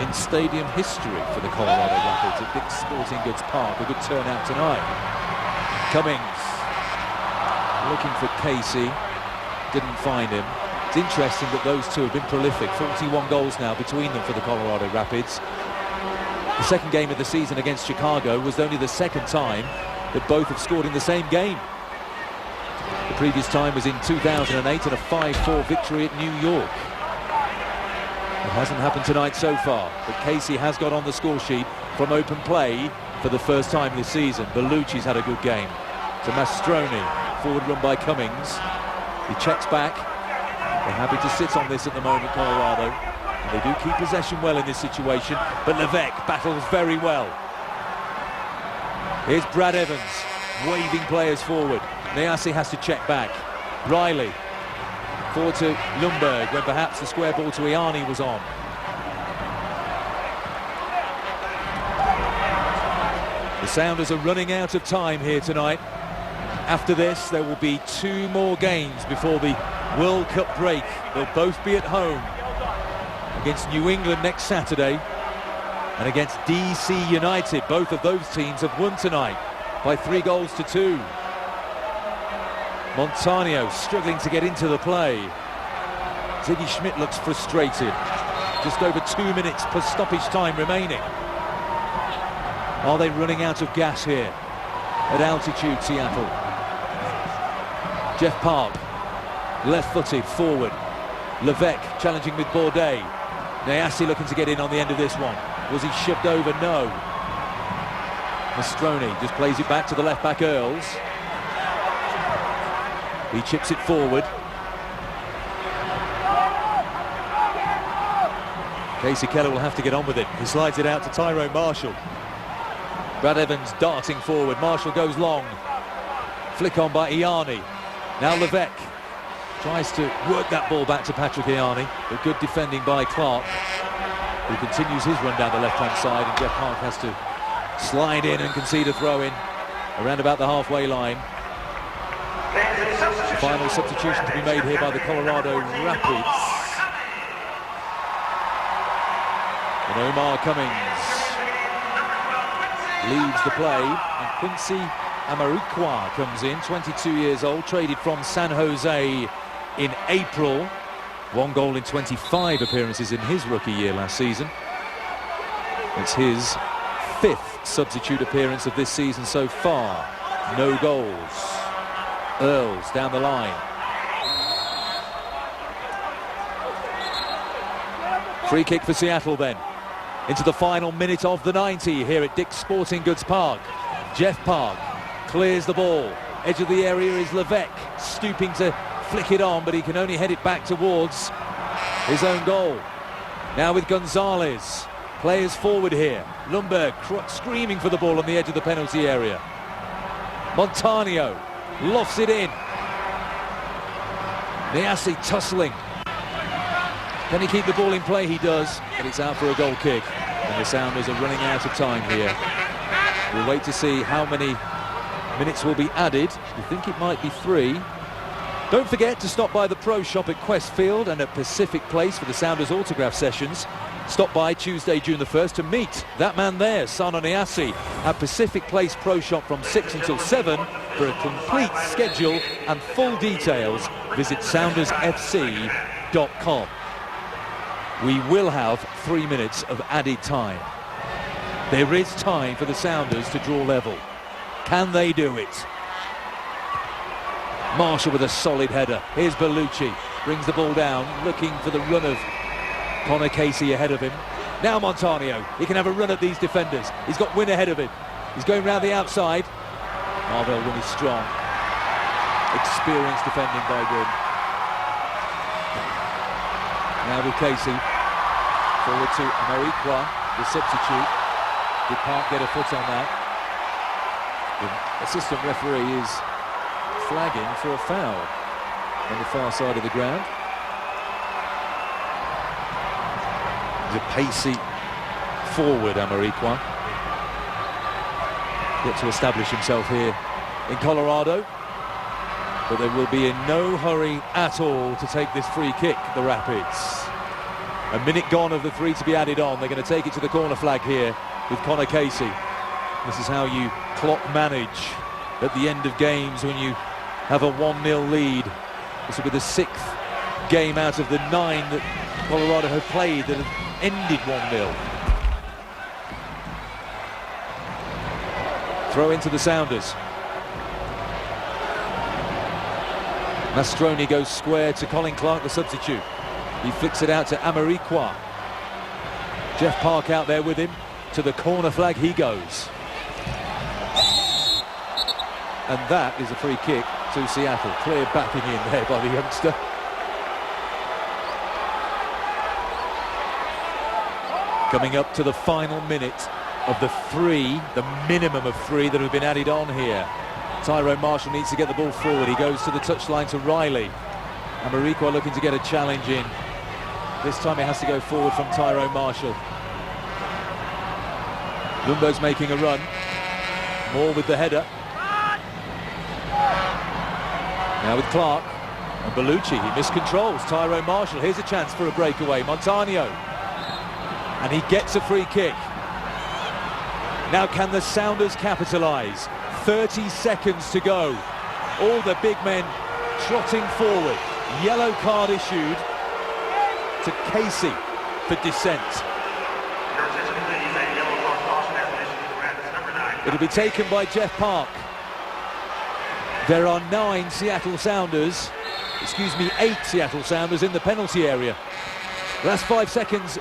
S1: in stadium history for the Colorado Rapids at Dick's Sporting Goods Park. A good turnout tonight. Cummings looking for Casey, didn't find him. It's interesting that those two have been prolific. 41 goals now between them for the Colorado Rapids. The second game of the season against Chicago was only the second time that both have scored in the same game. The previous time was in 2008 in a 5-4 victory at New York. It hasn't happened tonight so far, but Casey has got on the score sheet from open play for the first time this season. Bellucci's had a good game. To Mastroni, forward run by Cummings. He checks back. They're happy to sit on this at the moment, Colorado. And they do keep possession well in this situation, but Levesque battles very well. Here's Brad Evans, waving players forward. Niasse has to check back. Riley forward to Lundberg when perhaps the square ball to Iani was on. The Sounders are running out of time here tonight. After this, there will be 2 more games before the World Cup break. They'll both be at home against New England next Saturday and against DC United. Both of those teams have won tonight by 3-2. Montanio struggling to get into the play. Ziggy Schmidt looks frustrated. Just over 2 minutes per stoppage time remaining. Are they running out of gas here at altitude, Seattle? Jeff Park, left-footed forward. Levesque challenging with Bourdais. Niasse looking to get in on the end of this one. Was he shoved over? No. Mastroni just plays it back to the left-back Earls. He chips it forward. Casey Keller will have to get on with it. He slides it out to Tyrone Marshall. Brad Evans darting forward. Marshall goes long. Flick on by Iani. Now Levesque tries to work that ball back to Patrick Iani. But good defending by Clark, who continues his run down the left-hand side, and Jeff Park has to slide in and concede a throw-in around about the halfway line. The final substitution to be made here by the Colorado Rapids. And Omar Cummings leaves the play, and Quincy Amarikwa comes in, 22 years old, traded from San Jose in April. 1 goal in 25 appearances in his rookie year last season. It's his 5th substitute appearance of this season so far. No goals. Earls down the line. Free kick for Seattle then. Into the final minute of the 90 here at Dick's Sporting Goods Park. Jeff Park clears the ball. Edge of the area is Levesque, stooping to flick it on, but he can only head it back towards his own goal. Now with Gonzalez. Players forward here. Lundberg screaming for the ball on the edge of the penalty area. Montanio lofts it in. Niasse tussling. Can he keep the ball in play? He does, but it's out for a goal kick. And the Sounders are running out of time here. We'll wait to see how many minutes will be added. We think it might be 3. Don't forget to stop by the Pro Shop at Quest Field and at Pacific Place for the Sounders autograph sessions. Stop by Tuesday, June the 1st to meet that man there, Sana Niasse, at Pacific Place Pro Shop from 6 until 7. For a complete schedule and full details, visit SoundersFC.com. We will have 3 minutes of added time. There is time for the Sounders to draw level. Can they do it? Marshall with a solid header. Here's Bellucci. Brings the ball down, looking for the run of Connor Casey ahead of him. Now Montaño. He can have a run at these defenders. He's got Wynn ahead of him. He's going round the outside. Marvell Wynn is strong. Experienced defending by Wynn. Now with Casey. Forward to Amarikwa, the substitute. Did Park get a foot on that? The assistant referee is flagging for a foul on the far side of the ground. The pacey forward, Amarikwa. Yet to establish himself here in Colorado. But they will be in no hurry at all to take this free kick, the Rapids. A minute gone of the 3 to be added on. They're going to take it to the corner flag here with Connor Casey. This is how you clock manage at the end of games when you have a 1-0 lead. This will be the 6th game out of the 9 that Colorado have played that have ended 1-0. Throw into the Sounders. Mastroni goes square to Colin Clark, the substitute. He flicks it out to Amarikwa. Jeff Park out there with him. To the corner flag he goes. And that is a free kick to Seattle. Clear backing in there by the youngster. Coming up to the final minute of the 3, the minimum of 3 that have been added on here. Tyrone Marshall needs to get the ball forward. He goes to the touchline to Riley. Amarikwa looking to get a challenge in. This time it has to go forward from Tyrone Marshall. Lundberg's making a run. Moore with the header. Now with Clark and Bellucci. He miscontrols Tyrone Marshall. Here's a chance for a breakaway. Montaño. And he gets a free kick. Now can the Sounders capitalise? 30 seconds to go. All the big men trotting forward. Yellow card issued to Casey for dissent. It'll be taken by Jeff Park. There are 8 Seattle Sounders in the penalty area. Last 5 seconds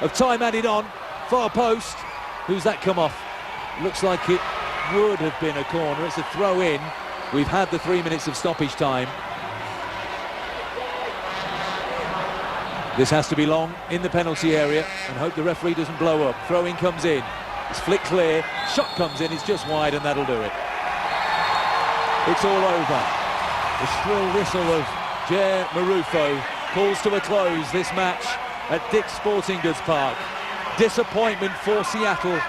S1: of time added on. Far post. Who's that come off? Looks like it would have been a corner. It's a throw in. We've had the 3 minutes of stoppage time. This has to be long in the penalty area and hope the referee doesn't blow up. Throw in comes in. It's flicked clear. Shot comes in. It's just wide and that'll do it. It's all over. The shrill whistle of Jer Marufo calls to a close this match at Dick's Sporting Goods Park. Disappointment for Seattle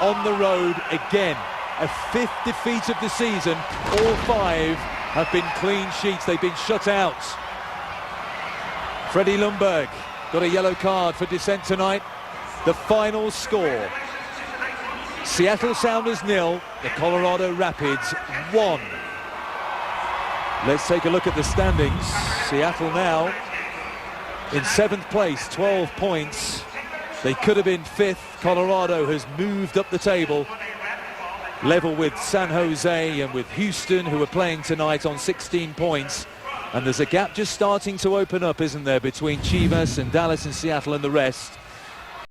S1: on the road again. A 5th defeat of the season. All 5 have been clean sheets. They've been shut out. Freddie Lundberg got a yellow card for dissent tonight. The final score. Seattle Sounders 0, the Colorado Rapids 1. Let's take a look at the standings. Seattle now in 7th place, 12 points. They could have been 5th. Colorado has moved up the table, level with San Jose and with Houston, who are playing tonight on 16 points. And there's a gap just starting to open up, isn't there, between Chivas and Dallas and Seattle and the rest.